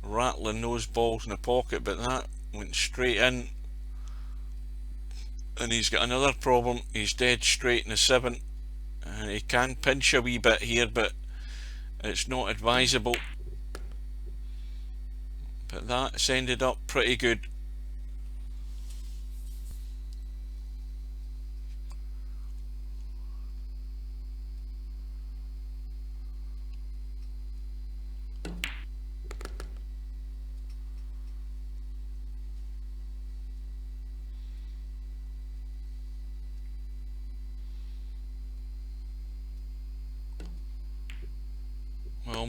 rattling those balls in the pocket, but that went straight in. And he's got another problem. He's dead straight in the 7, and he can pinch a wee bit here, but it's not advisable. But that's ended up pretty good.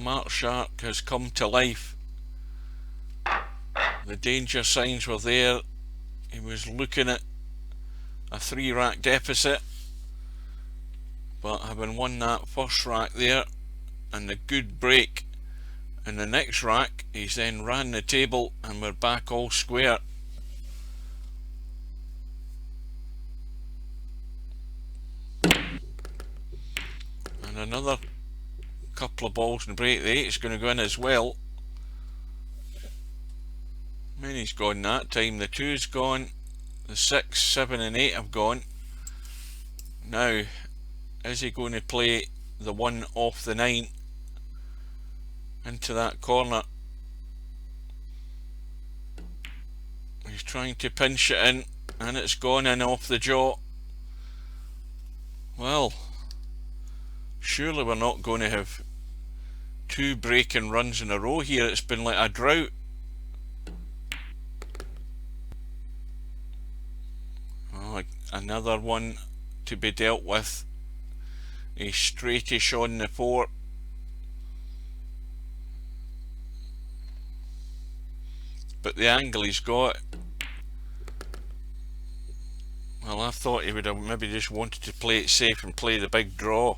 Markshark has come to life. The danger signs were there. He was looking at a 3-rack deficit, but having won that first rack there and the good break in the next rack, he's then ran the table and we're back all square. And another couple of balls in break. The 8 is going to go in as well. Many's gone that time. The 2's gone. The 6, 7 and 8 have gone. Now, is he going to play the 1 off the 9 into that corner? He's trying to pinch it in and it's gone in off the jaw. Well, surely we're not going to have 2 breaking runs in a row here. It's been like a drought. Oh, another one to be dealt with. He's straightish on the 4. But the angle he's got, well, I thought he would have maybe just wanted to play it safe and play the big draw.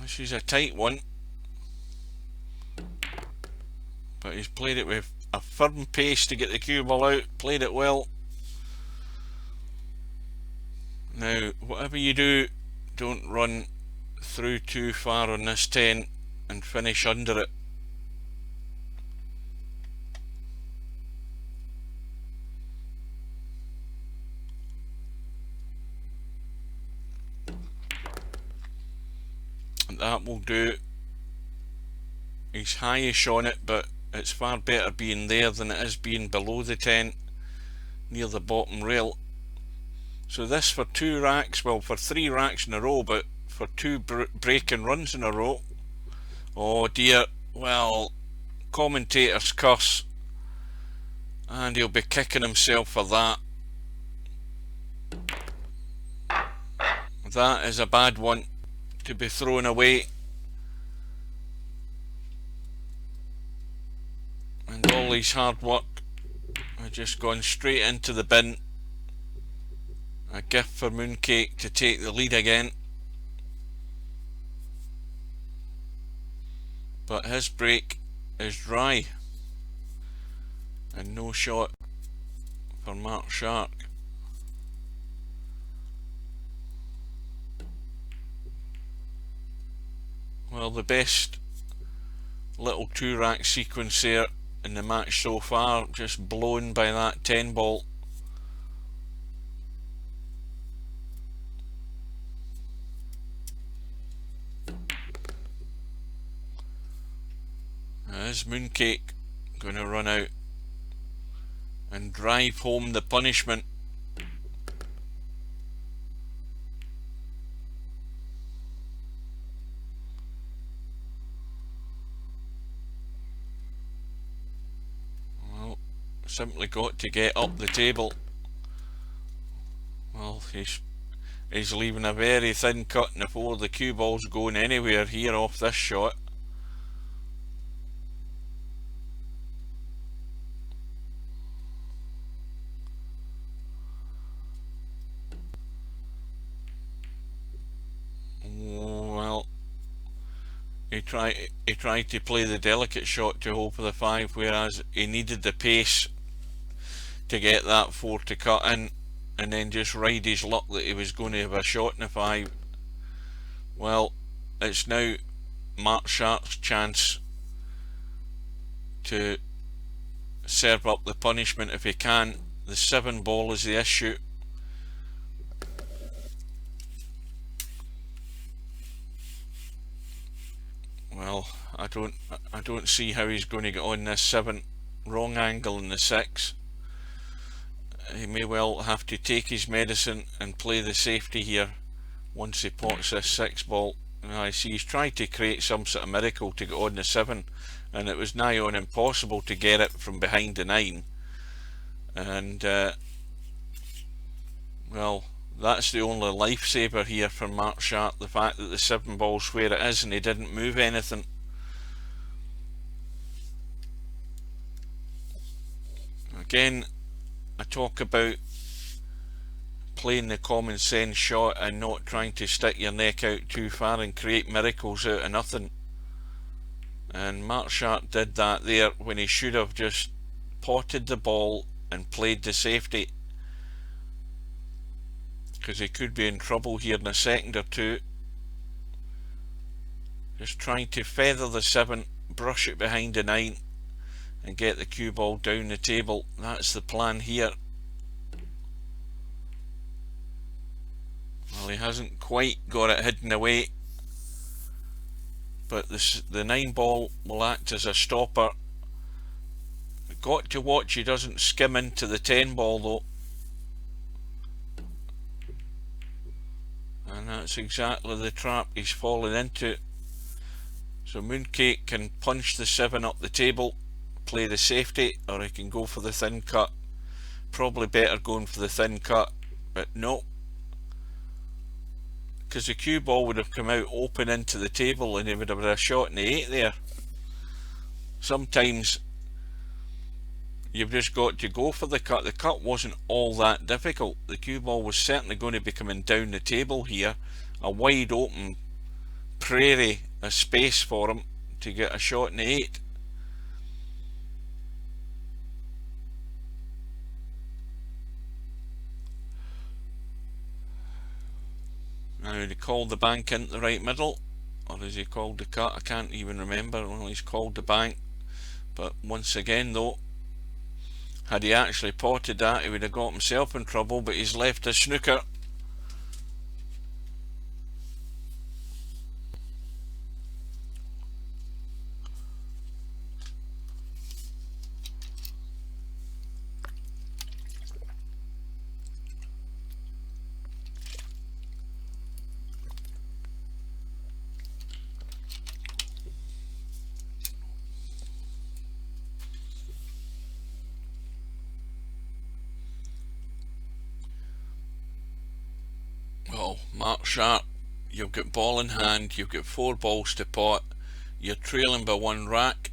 This is a tight one, but he's played it with a firm pace to get the cue ball out, played it well. Now, whatever you do, don't run through too far on this 10 and finish under it. And that will do. He's highish on it, but it's far better being there than it is being below the 10 near the bottom rail. So this for 2 racks, well, for 3 racks in a row, but for 2 breaking runs in a row. Oh dear, well, commentator's curse, and he'll be kicking himself for that. That is a bad one to be thrown away. And all his hard work has just gone straight into the bin. A gift for Mooncake to take the lead again. But his break is dry. And no shot for Markshark. Well, the best little 2-rack sequence there in the match so far, just blown by that 10 ball. Is Mooncake going to run out and drive home the punishment? Well, simply got to get up the table. Well, he's leaving a very thin cut before the cue ball's going anywhere here off this shot. Well, he tried to play the delicate shot to hope for the 5, whereas he needed the pace to get that 4 to cut in, and then just ride his luck that he was going to have a shot in the 5. Well, it's now Markshark's chance to serve up the punishment if he can. The 7 ball is the issue. Well, I don't see how he's going to get on this 7. Wrong angle in the 6. He may well have to take his medicine and play the safety here once he pots this 6 ball. And I see he's tried to create some sort of miracle to get on the 7, and it was nigh on impossible to get it from behind the 9. And well, That's the only lifesaver here for Markshark, the fact that the 7 ball's where it is and he didn't move anything. Again, I talk about playing the common sense shot and not trying to stick your neck out too far and create miracles out of nothing. And Markshark did that there when he should have just potted the ball and played the safety, because he could be in trouble here in a second or two. Just trying to feather the 7, brush it behind the 9 and get the cue ball down the table. That's the plan here. Well, he hasn't quite got it hidden away, but the 9 ball will act as a stopper. Got to watch he doesn't skim into the 10 ball though. And that's exactly the trap he's fallen into. So Mooncake can punch the 7 up the table, play the safety, or he can go for the thin cut. Probably better going for the thin cut, but no, because the cue ball would have come out open into the table and he would have had a shot in the 8 there. Sometimes you've just got to go for the cut. The cut wasn't all that difficult. The cue ball was certainly going to be coming down the table here. A wide open prairie of space for him to get a shot in the 8. Now, he called the bank in the right middle, or has he called the cut? I can't even remember. Well, he's called the bank, but once again though, had he actually potted that, he would have got himself in trouble, but he's left a snooker. Well, Markshark, you've got ball in hand, you've got 4 balls to pot, you're trailing by 1 rack,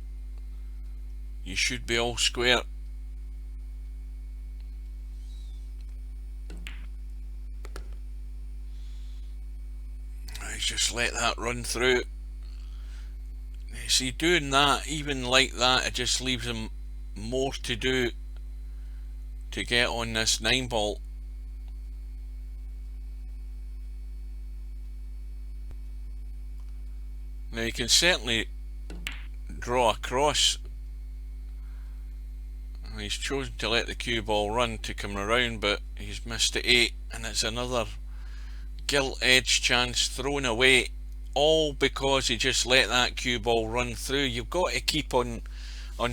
you should be all square. He's just let that run through. You see, doing that, even like that, it just leaves him more to do to get on this 9 ball. Now you can certainly draw across. He's chosen to let the cue ball run to come around, but he's missed the 8, and it's another gilt edge chance thrown away, all because he just let that cue ball run through. You've got to keep on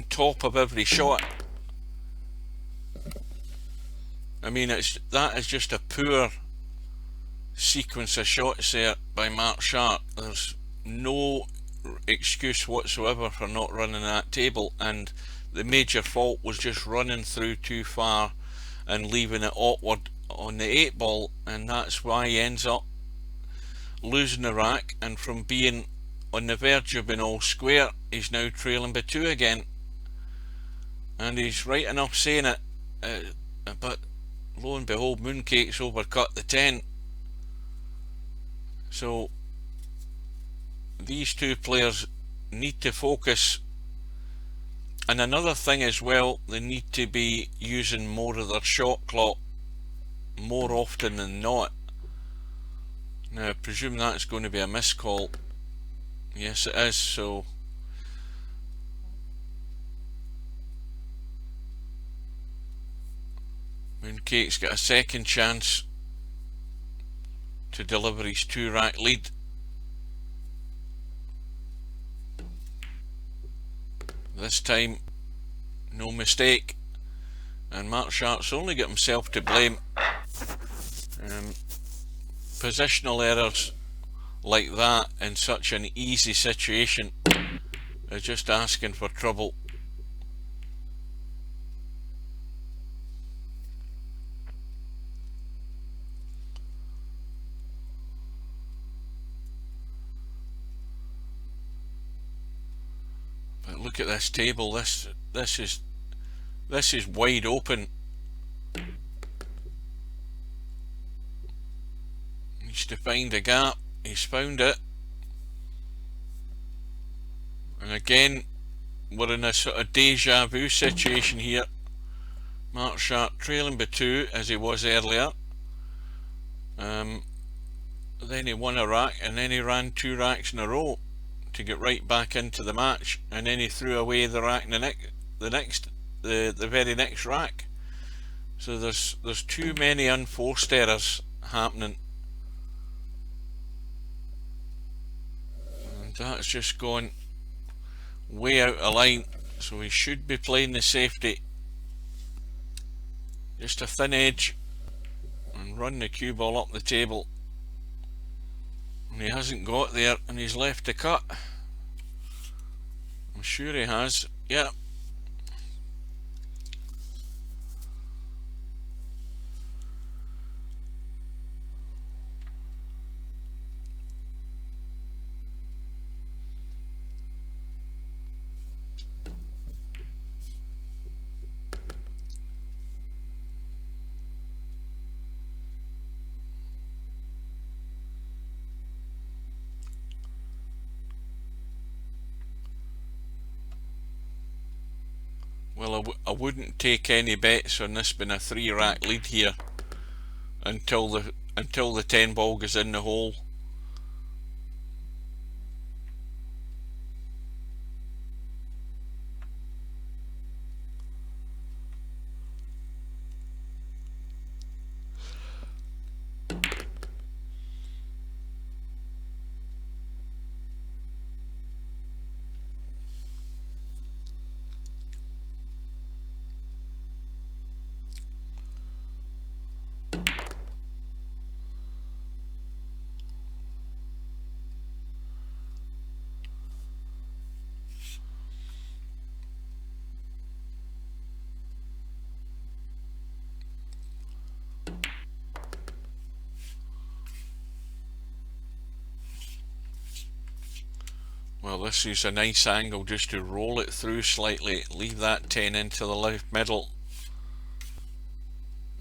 top of every shot. I mean, that is just a poor sequence of shots there by Markshark. There's no excuse whatsoever for not running that table, and the major fault was just running through too far and leaving it awkward on the 8 ball, and that's why he ends up losing the rack, and from being on the verge of being all square, he's now trailing by 2 again. And he's right enough saying it, but lo and behold, Mooncake's overcut the 10. So these 2 players need to focus, and another thing as well, they need to be using more of their shot clock more often than not. Now I presume that's going to be a miscall. Yes, it is. So Mooncake's got a second chance to deliver his 2 rack lead. This time, no mistake, and Markshark's only got himself to blame. Positional errors like that in such an easy situation are just asking for trouble. But look at this table. This is wide open. Needs to find a gap. He's found it. And again, we're in a sort of deja vu situation here. Markshark trailing by 2 as he was earlier. Then he won a rack, and then he ran 2 racks in a row to get right back into the match, and then he threw away the rack in the very next rack. So there's too many unforced errors happening, and that's just gone way out of line. So he should be playing the safety, just a thin edge, and run the cue ball up the table. And he hasn't got there, and he's left the cut. I'm sure he has. Yeah. Well, I wouldn't take any bets on this being a 3 rack lead here until the 10 ball goes in the hole. Well, this is a nice angle just to roll it through slightly, leave that 10 into the left middle.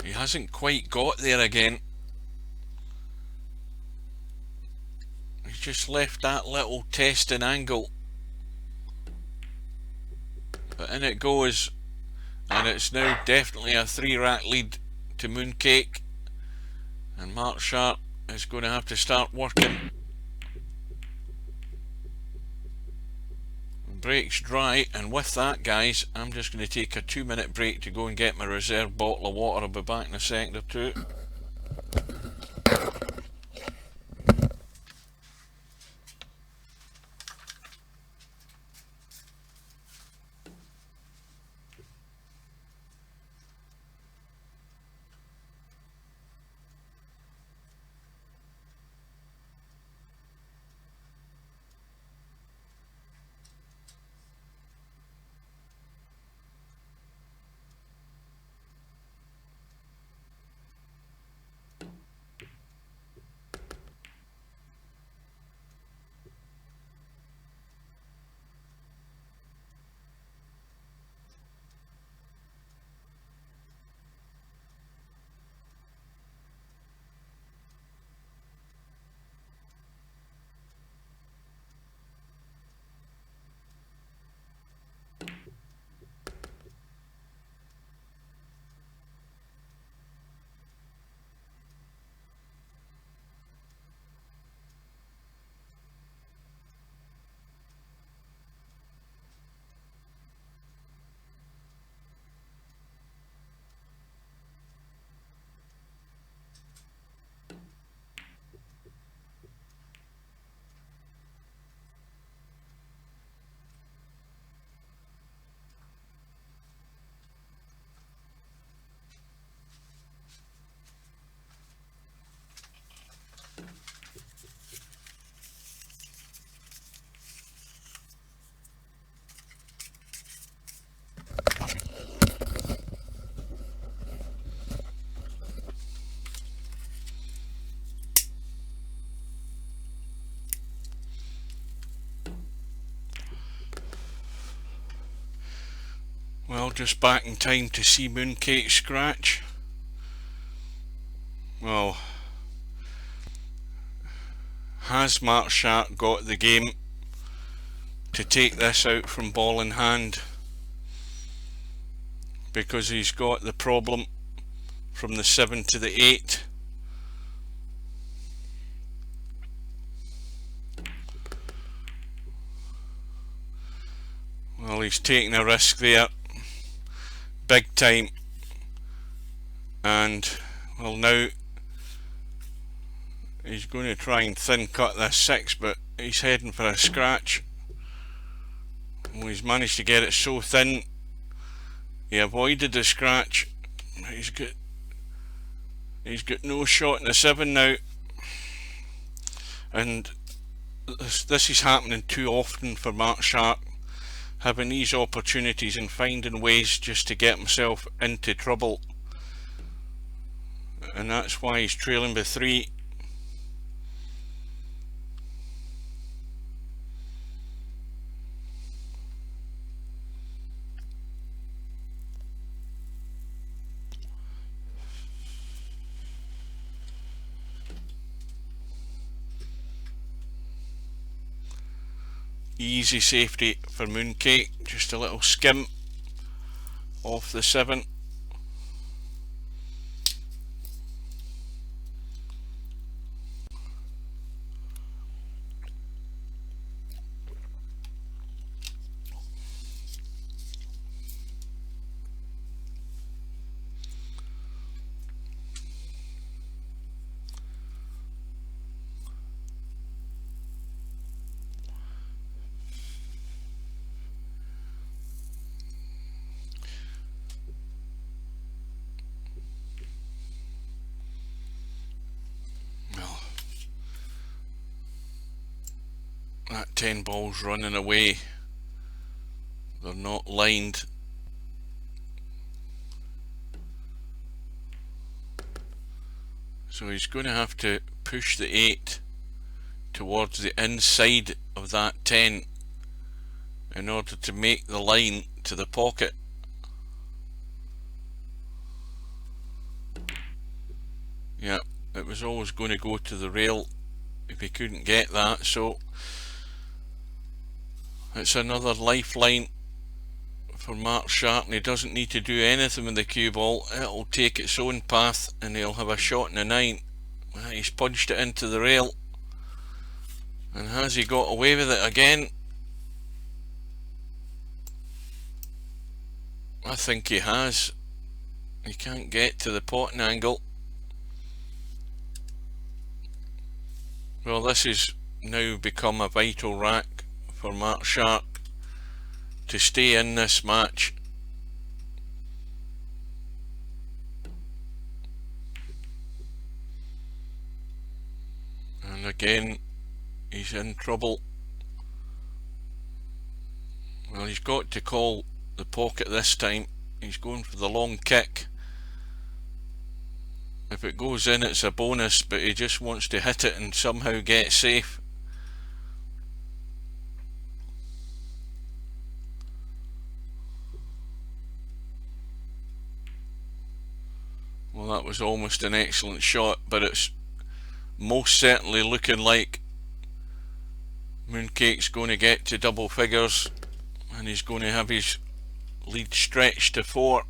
He hasn't quite got there again. He's just left that little testing angle. But in it goes, and it's now definitely a 3 rack lead to Mooncake. And Markshark is going to have to start working. Break's dry, and with that, guys, I'm just going to take a 2-minute break to go and get my reserve bottle of water. I'll be back in a second or two. Well, just back in time to see Mooncake scratch. Well, has Markshark got the game to take this out from ball in hand? Because he's got the problem from the 7 to the 8. Well, he's taking a risk there, big time, and well, now he's going to try and thin cut this 6, but he's heading for a scratch. Well, he's managed to get it so thin, he avoided the scratch. He's got no shot in the 7 now, and this is happening too often for Markshark, having these opportunities and finding ways just to get himself into trouble, and that's why he's trailing by 3. Easy safety for Mooncake, just a little skim off the 7. That 10 ball's running away. They're not lined. So he's going to have to push the 8 towards the inside of that 10 in order to make the line to the pocket. Yeah, it was always going to go to the rail if he couldn't get that, so it's another lifeline for Markshark, and he doesn't need to do anything with the cue ball. It'll take its own path and he'll have a shot in the 9. Well, he's punched it into the rail, and has he got away with it again? I think he has. He can't get to the potting angle. Well, this has now become a vital rack for Markshark to stay in this match. And again, he's in trouble. Well, he's got to call the pocket this time. He's going for the long kick. If it goes in, it's a bonus, but he just wants to hit it and somehow get safe. Well, that was almost an excellent shot, but it's most certainly looking like Mooncake's going to get to double figures, and he's going to have his lead stretched to 4.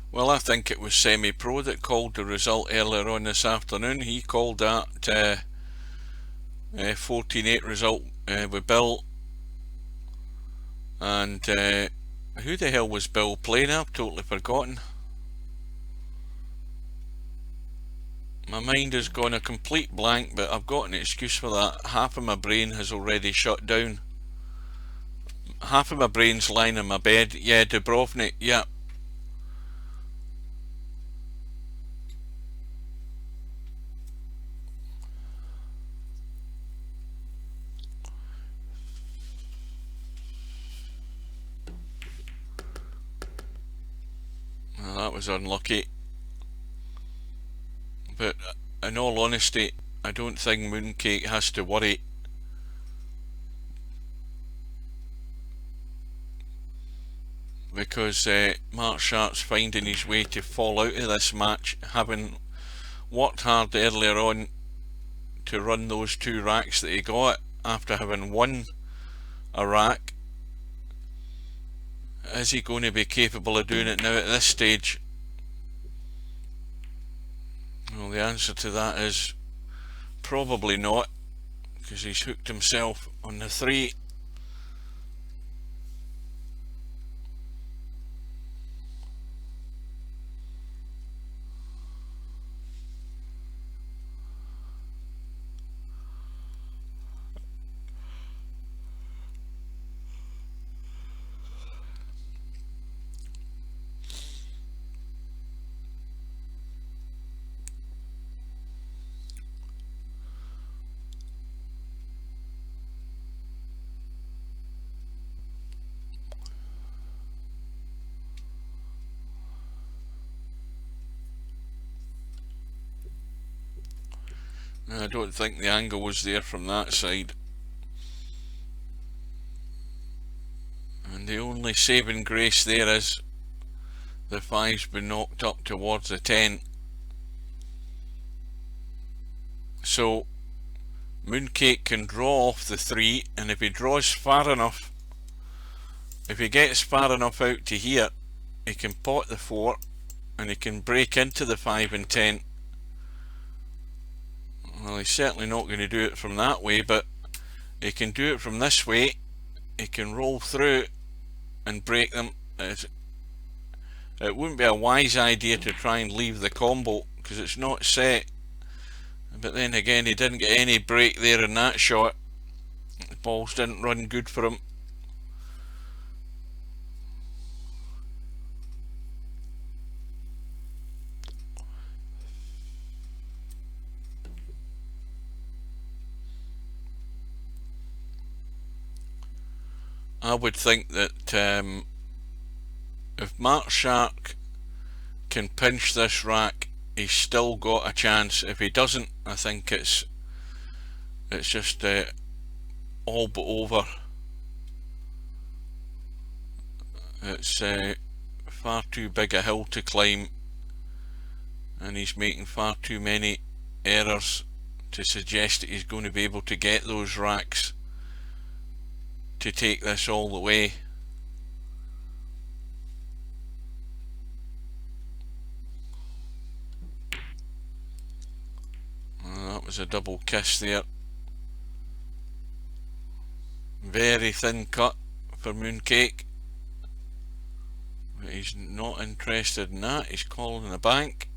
Well, I think it was Semi-Pro that called the result earlier on this afternoon. He called that 14-8 result with Bill. And who the hell was Bill playing? I've totally forgotten. My mind has gone a complete blank, but I've got an excuse for that. Half of my brain has already shut down. Half of my brain's lying in my bed. Yeah, Dubrovnik, yeah. Well, that was unlucky. But in all honesty, I don't think Mooncake has to worry. Because Markshark's finding his way to fall out of this match, having worked hard earlier on to run those 2 racks that he got after having won a rack. Is he going to be capable of doing it now at this stage? Well, the answer to that is probably not, because he's hooked himself on the 3. I don't think the angle was there from that side. And the only saving grace there is the 5's been knocked up towards the 10. So Mooncake can draw off the 3, and if he draws far enough, if he gets far enough out to here, he can pot the 4 and he can break into the 5 and 10. Well, he's certainly not going to do it from that way, but he can do it from this way. He can roll through and break them. It wouldn't be a wise idea to try and leave the combo because it's not set. But then again, he didn't get any break there in that shot. The balls didn't run good for him. I would think that if Markshark can pinch this rack, he's still got a chance. If he doesn't, I think it's just all but over. It's far too big a hill to climb, and he's making far too many errors to suggest that he's going to be able to get those racks to take this all the way. That was a double kiss there. Very thin cut for Mooncake, but he's not interested in that. He's calling the bank.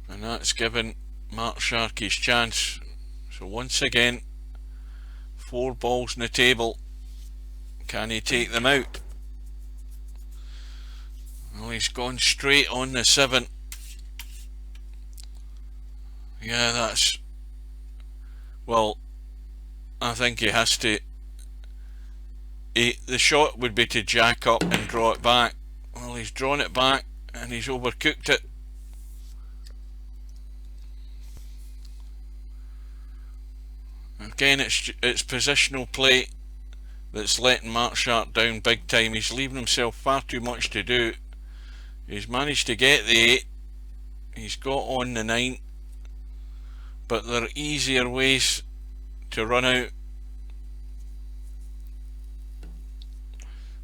And that's given Markshark his chance. So once again, 4 balls on the table. Can he take them out? Well, he's gone straight on the 7. Yeah, that's... Well, I think he has to... The shot would be to jack up and draw it back. Well, he's drawn it back and he's overcooked it. Again, it's positional play that's letting Markshark down big time. He's leaving himself far too much to do. He's managed to get the 8. He's got on the 9. But there are easier ways to run out.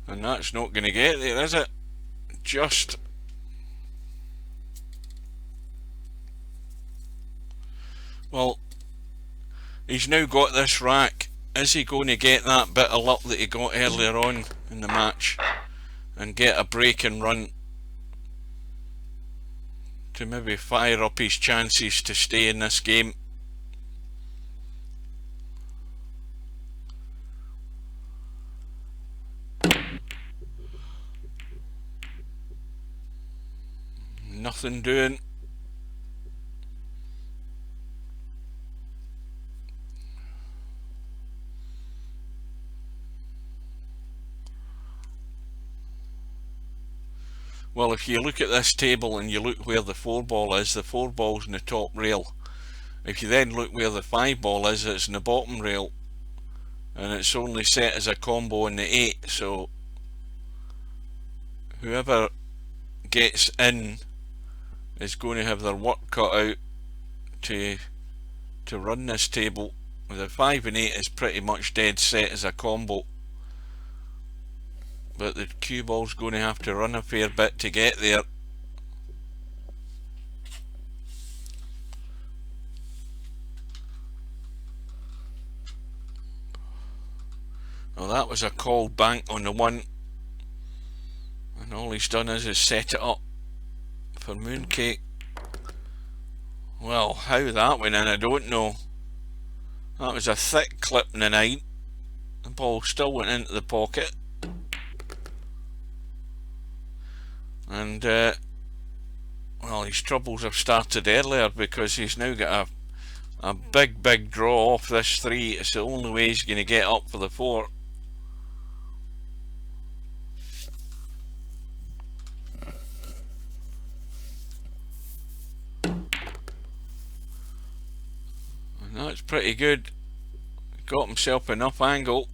And that's not going to get there, is it? Just Well, he's now got this rack. Is he going to get that bit of luck that he got earlier on in the match and get a break and run to maybe fire up his chances to stay in this game? Nothing doing. Well, if you look at this table and you look where the 4-ball is, the 4-ball's in the top rail. If you then look where the 5-ball is, it's in the bottom rail, and it's only set as a combo in the 8, so whoever gets in is going to have their work cut out to run this table. The 5 and 8 is pretty much dead set as a combo, but the cue ball's going to have to run a fair bit to get there. Well, that was a called bank on the 1, and all he's done is set it up for Mooncake. Well, how that went in, I don't know. That was a thick clip in the 9. The ball still went into the pocket. And, well, his troubles have started earlier because he's now got a big draw off this 3. It's the only way he's going to get up for the 4. And that's pretty good. Got himself enough angle.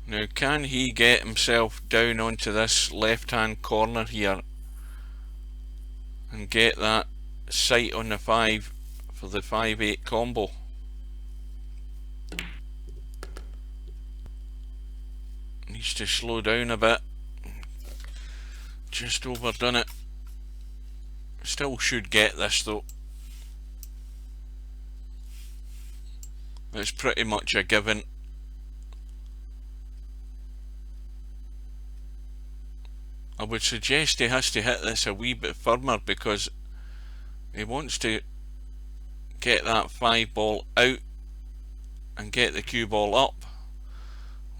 Now, can he get himself down onto this left hand corner here and get that sight on the 5 for the 5-8 combo? Needs to slow down a bit. Just overdone it. Still should get this though. It's pretty much a given. I would suggest he has to hit this a wee bit firmer because he wants to get that 5-ball out and get the cue ball up.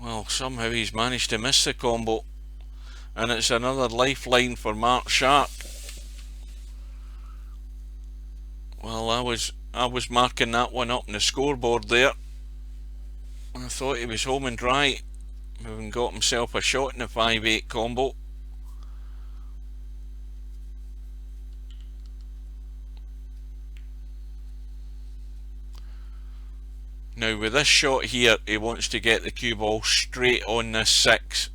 Well, somehow he's managed to miss the combo, and it's another lifeline for Markshark. Well, I was marking that one up on the scoreboard there. I thought he was home and dry, having got himself a shot in the 5-8 combo. Now with this shot here, he wants to get the cue ball straight on this 6.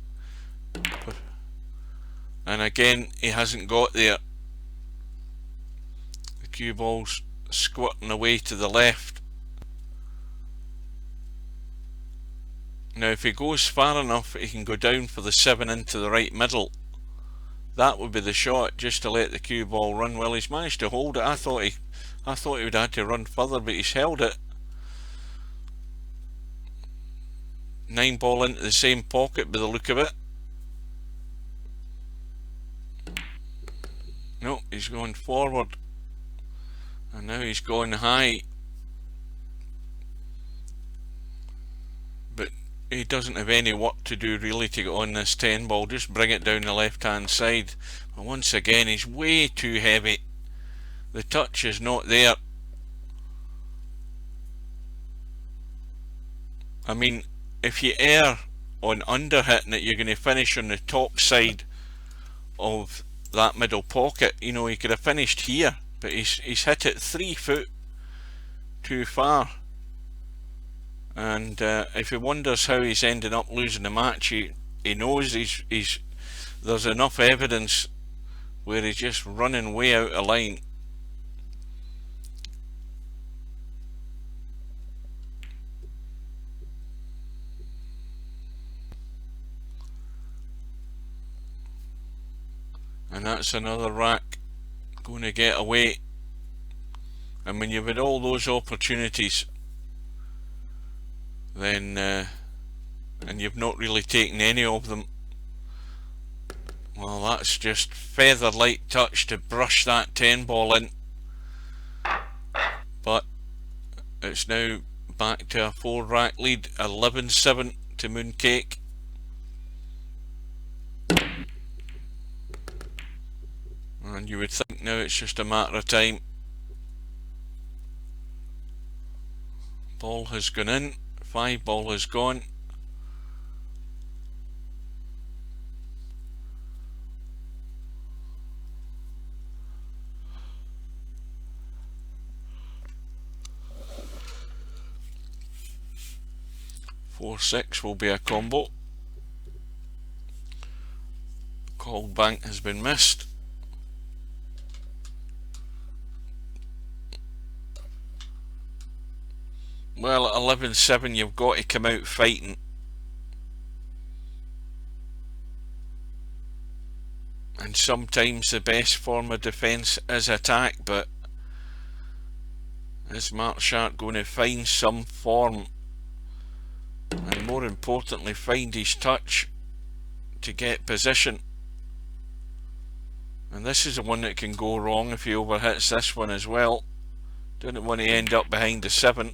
And again, he hasn't got there. The cue ball's squirting away to the left. Now if he goes far enough, he can go down for the 7 into the right middle. That would be the shot, just to let the cue ball run. Well, he's managed to hold it. I thought he would have had to run further, but he's held it. 9-ball into the same pocket by the look of it. No, he's going forward, and now he's going high, but he doesn't have any work to do really to get on this 10-ball. Just bring it down the left hand side. But once again, he's way too heavy. The touch is not there. I mean, if you err on under hitting it, you're going to finish on the top side of that middle pocket. You know, he could have finished here, but he's hit it 3 foot too far. And if he wonders how he's ended up losing the match, he knows there's enough evidence where he's just running way out of line. And that's another rack going to get away. And when you've had all those opportunities, then and you've not really taken any of them, well, that's just feather light touch to brush that 10 ball in. But it's now back to a 4-rack lead, 11-7 to Mooncake. And you would think now it's just a matter of time. Ball has gone in, 5 ball has gone. Four, 6 will be a combo. Called bank has been missed. Well, at 11-7 you've got to come out fighting. And sometimes the best form of defence is attack, but is Markshark going to find some form, and more importantly find his touch to get position? And this is the one that can go wrong if he overhits this one as well. Don't want to end up behind the 7.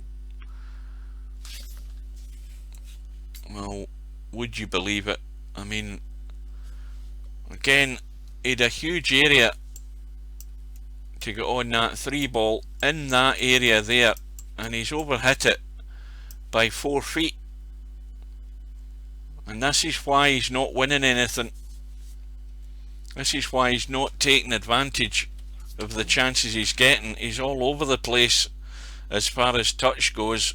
Well, would you believe it? I mean, again, he had a huge area to get on that 3 ball in that area there, and he's overhit it by 4 feet. And this is why he's not winning anything. This is why he's not taking advantage of the chances he's getting. He's all over the place as far as touch goes.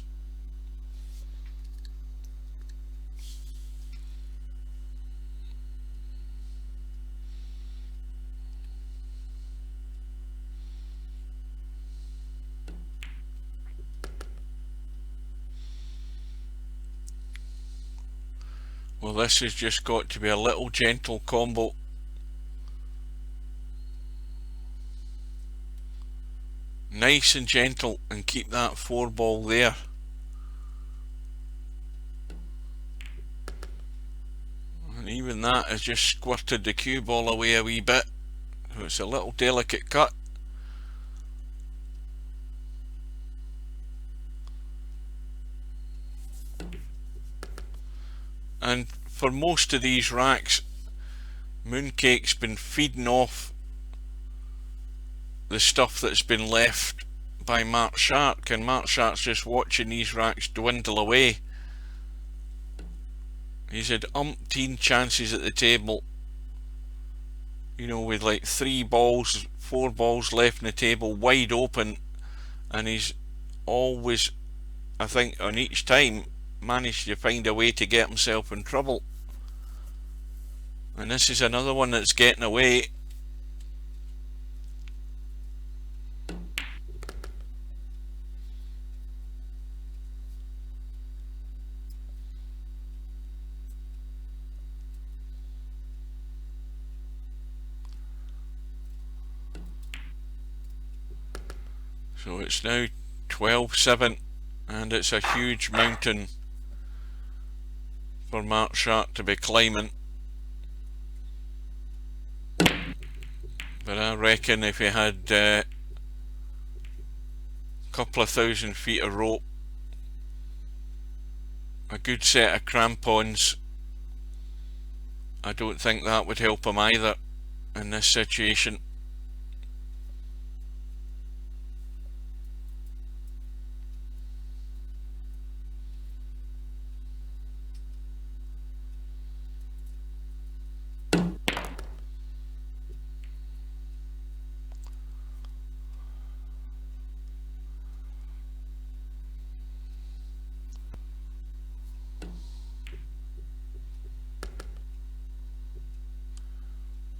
Well, this has just got to be a little gentle combo. Nice and gentle, and keep that 4 ball there. And even that has just squirted the cue ball away a wee bit. So it's a little delicate cut. And for most of these racks, Mooncake's been feeding off the stuff that's been left by Markshark, and Markshark's just watching these racks dwindle away. He's had umpteen chances at the table, you know, with like 3 balls, 4 balls left in the table wide open, and he's always, I think on each time, managed to find a way to get himself in trouble. And this is another one that's getting away. So it's now 12-7, and it's a huge mountain for Markshark to be climbing. But I reckon if he had a couple of 1,000 feet of rope, a good set of crampons, I don't think that would help him either in this situation.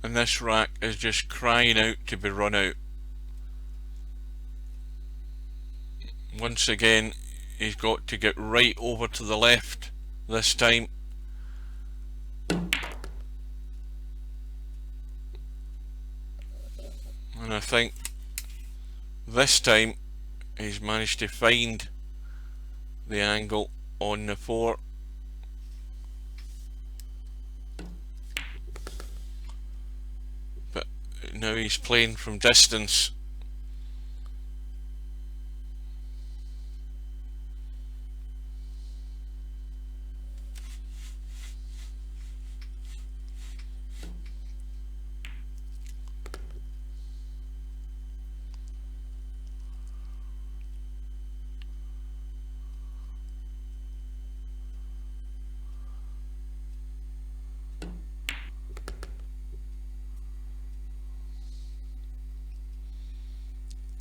And this rack is just crying out to be run out. Once again, he's got to get right over to the left this time. And I think this time he's managed to find the angle on the 4. But now he's playing from distance.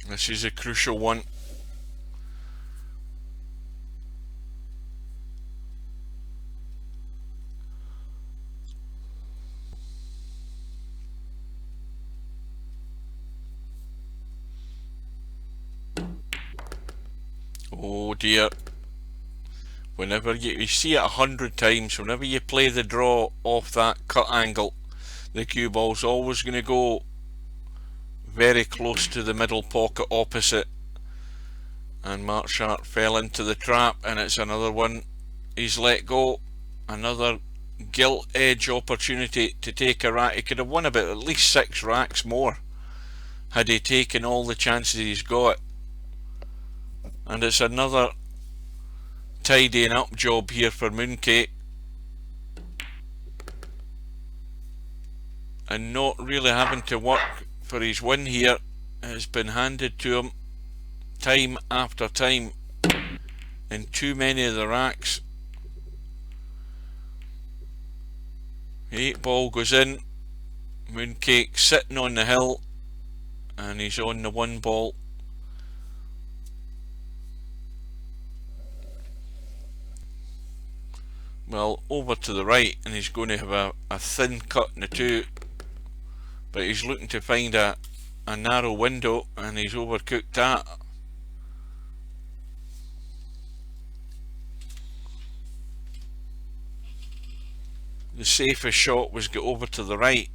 This is a crucial one. Oh dear. Whenever you see it 100 times, whenever you play the draw off that cut angle, the cue ball's always going to go very close to the middle pocket opposite. And Markshark fell into the trap, and it's another one he's let go. Another gilt edge opportunity to take a rack. He could have won about at least 6 racks more had he taken all the chances he's got. And it's another tidying up job here for Mooncake, and not really having to work for his win here. Has been handed to him time after time in too many of the racks. 8 ball goes in. Mooncake sitting on the hill, and he's on the 1 ball. Well, over to the right, and he's going to have a thin cut in the 2, but he's looking to find a narrow window, and he's overcooked that. The safest shot was get over to the right.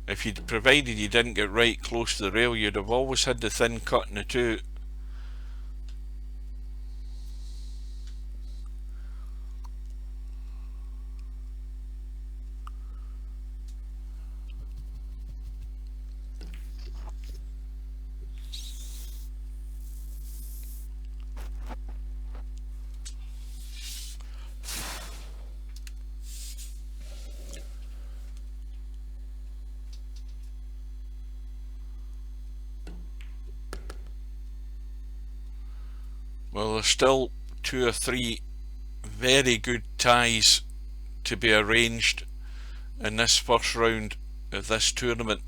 If you'd provided you didn't get right close to the rail, you'd have always had the thin cut in the 2. Well, there's still 2 or 3 very good ties to be arranged in this first round of this tournament,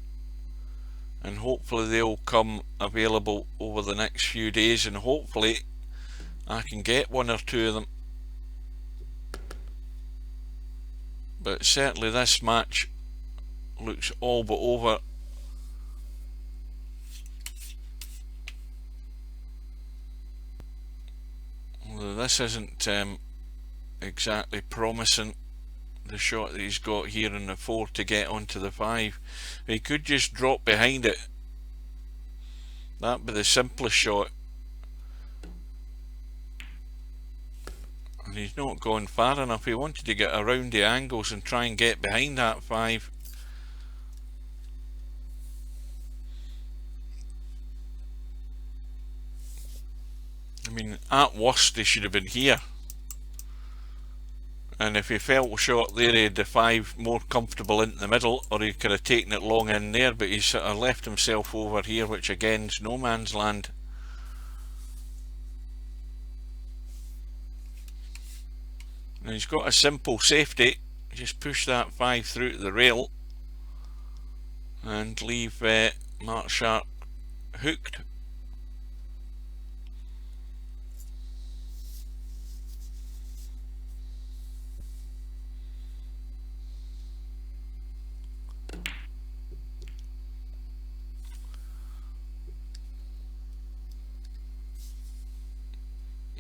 and hopefully they'll come available over the next few days, and hopefully I can get 1 or 2 of them. But certainly this match looks all but over. Well, this isn't exactly promising, the shot that he's got here in the 4 to get onto the 5. He could just drop behind it. That'd be the simplest shot. And he's not gone far enough. He wanted to get around the angles and try and get behind that 5. I mean, at worst they should have been here. And if he felt short there, he had the 5 more comfortable into the middle, or he could have taken it long in there, but he's sort of left himself over here, which again is no man's land. And he's got a simple safety. Just push that 5 through to the rail and leave Markshark hooked.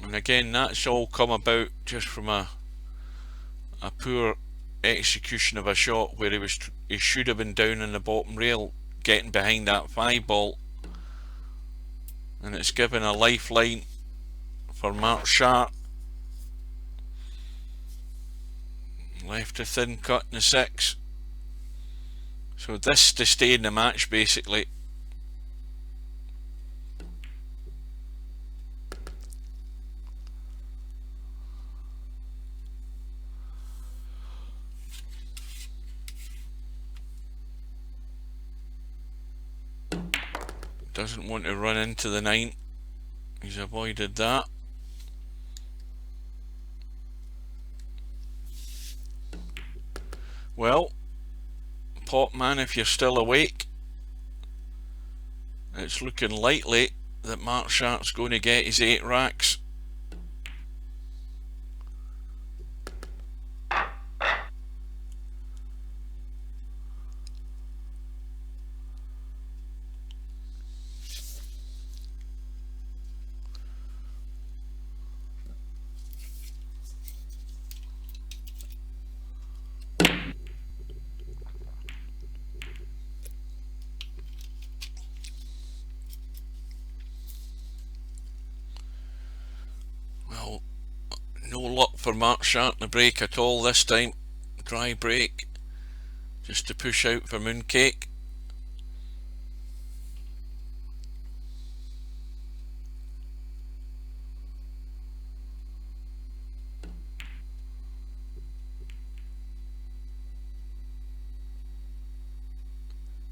And again, that's all come about just from a poor execution of a shot where he should have been down in the bottom rail getting behind that 5 ball. and it's given a lifeline for Markshark. Left a thin cut in the 6. So this to stay in the match basically. Doesn't want to run into the 9. He's avoided that. Well, Potman, if you're still awake, it's looking likely that Markshark's going to get his 8 racks. Well, no luck for Markshark in the break at all this time. Dry break, just to push out for Mooncake.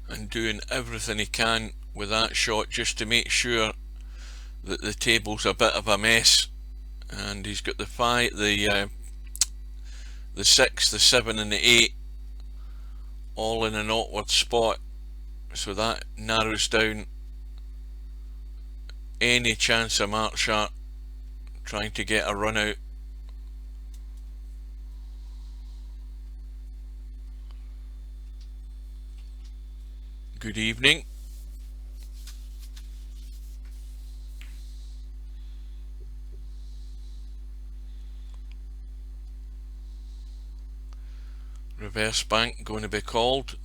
And doing everything he can with that shot just to make sure that the table's a bit of a mess. And he's got the 5, the 6, the 7 and the 8 all in an awkward spot, so that narrows down any chance of Markshark trying to get a run out. Good evening. Reverse bank going to be called.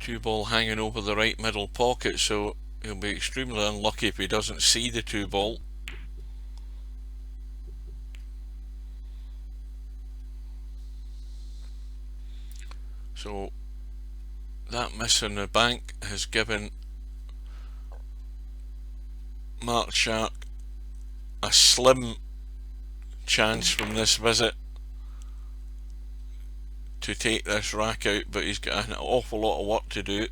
2 ball hanging over the right middle pocket, so he'll be extremely unlucky if he doesn't see the 2 ball. So that miss on the bank has given Markshark a slim chance from this visit to take this rack out, but he's got an awful lot of work to do.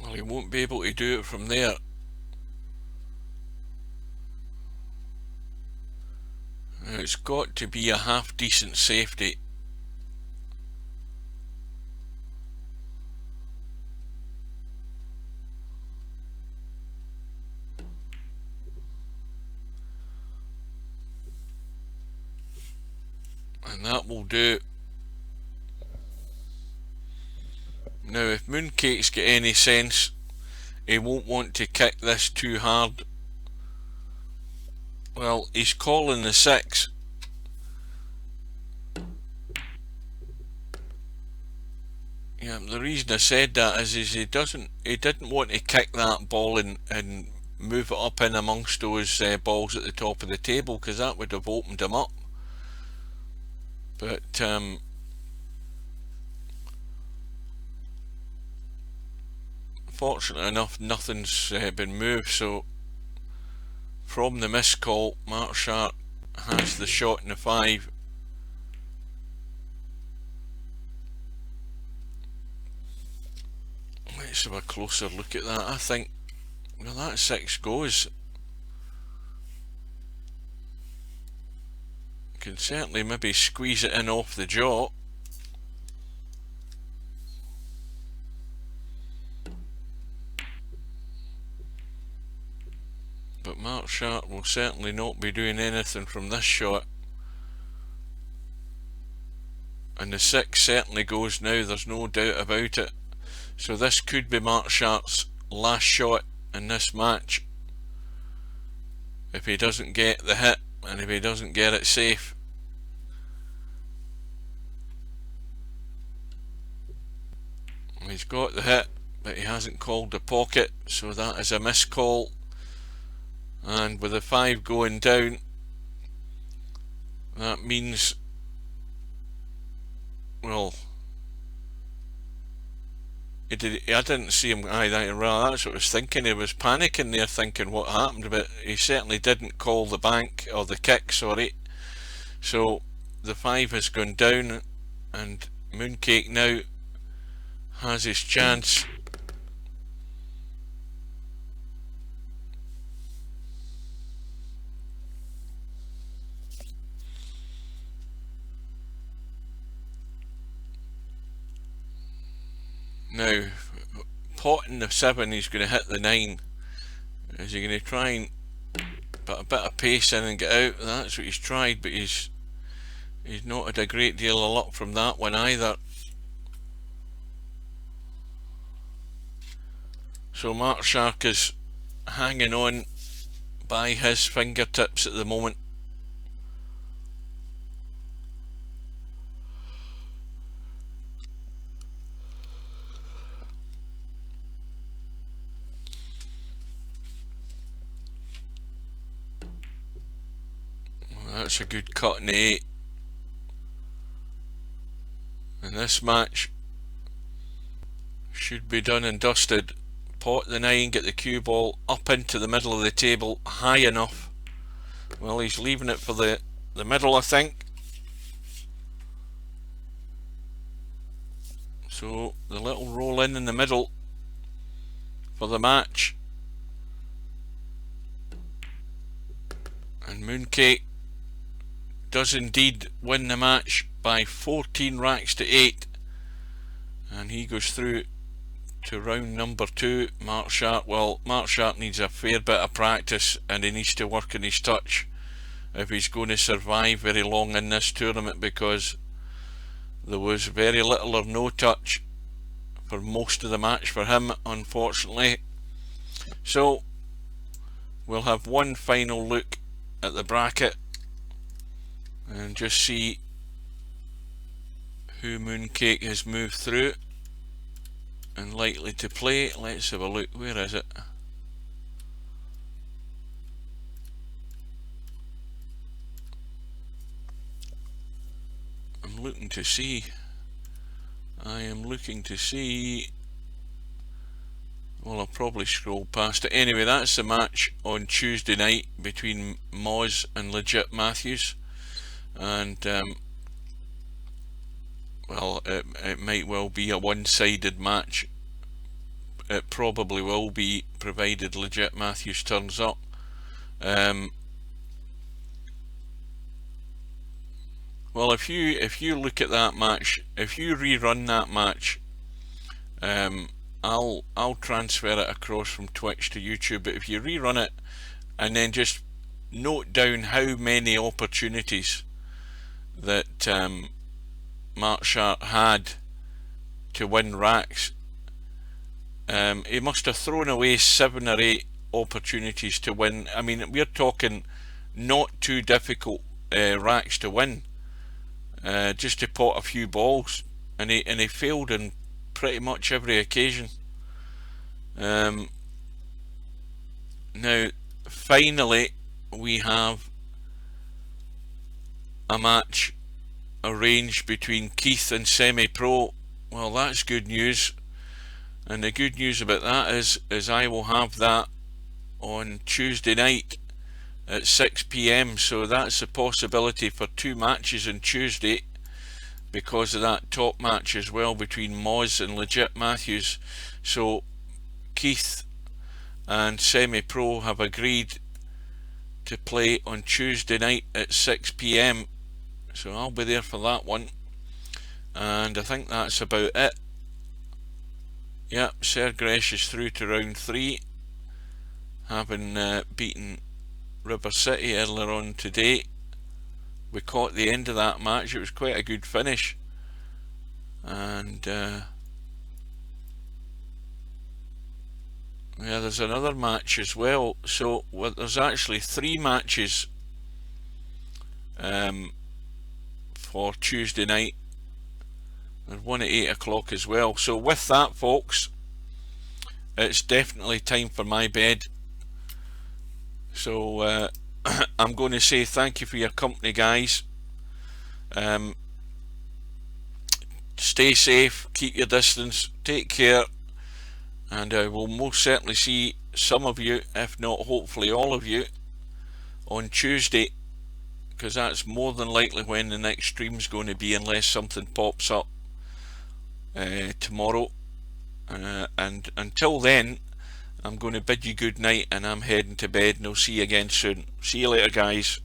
Well, he won't be able to do it from there. It's got to be a half decent safety. And that will do. Now if Mooncake's got any sense, he won't want to kick this too hard. Well, he's calling the 6. Yeah, the reason I said that is he didn't want to kick that ball and move it up in amongst those balls at the top of the table, because that would have opened him up. But fortunately enough, nothing's been moved, so from the missed call, Markshark has the shot in the 5. Let's have a closer look at that. I think, well, that 6 goes. Can certainly maybe squeeze it in off the jaw. But Markshark will certainly not be doing anything from this shot. and the 6 certainly goes now, there's no doubt about it. So this could be Markshark's last shot in this match if he doesn't get the hit, and if he doesn't get it safe. He's got the hit, but he hasn't called the pocket, so that is a miscall. And with the 5 going down, that means, well, I didn't see him. Well, that's what I was thinking. He was panicking there, thinking what happened, but he certainly didn't call the bank, or the kick, sorry. So the 5 has gone down, and Mooncake now has his chance. Now, potting the 7, he's going to hit the 9. Is he going to try and put a bit of pace in and get out? That's what he's tried, but he's not had a great deal of luck from that one either. So Markshark is hanging on by his fingertips at the moment. That's a good cut in the 8. And this match should be done and dusted. Pot the 9, get the cue ball up into the middle of the table high enough. Well, he's leaving it for the middle, I think. So the little roll in the middle for the match. And Mooncake does indeed win the match by 14 racks to 8, and he goes through to round number 2. Markshark needs a fair bit of practice, and he needs to work on his touch if he's going to survive very long in this tournament, because there was very little or no touch for most of the match for him, unfortunately. So we'll have one final look at the bracket and just see who Mooncake has moved through and likely to play. Let's have a look. Where is it? I'm looking to see. I am looking to see. Well, I'll probably scroll past it. Anyway, that's the match on Tuesday night between Moz and Legit Matthews. And well, it might well be a one-sided match. It probably will be, provided Legit Matthews turns up. Well, if you look at that match, if you rerun that match, I'll transfer it across from Twitch to YouTube. But if you rerun it and then just note down how many opportunities that Markshark had to win racks, he must have thrown away 7 or 8 opportunities to win. I mean, we're talking not too difficult racks to win, just to pot a few balls, and he failed in pretty much every occasion. Now finally we have a match arranged between Keith and Semi Pro. Well, that's good news, and the good news about that is I will have that on Tuesday night at 6 PM, so that's a possibility for 2 matches on Tuesday, because of that top match as well between Moz and Legit Matthews. So Keith and Semi Pro have agreed to play on Tuesday night at 6 PM, so I'll be there for that one. And I think that's about it. Yep, Sergresh is through to round 3, having beaten River City earlier on today. We caught the end of that match. It was quite a good finish. And yeah, there's another match as well. So there's actually 3 matches for Tuesday night. There's one at 8 o'clock as well. So with that, folks, it's definitely time for my bed. So I'm going to say thank you for your company, guys. Stay safe, keep your distance, take care, and I will most certainly see some of you, if not hopefully all of you, on Tuesday, because that's more than likely when the next stream's going to be, unless something pops up tomorrow. And until then, I'm going to bid you good night, and I'm heading to bed, and I'll see you again soon. See you later, guys.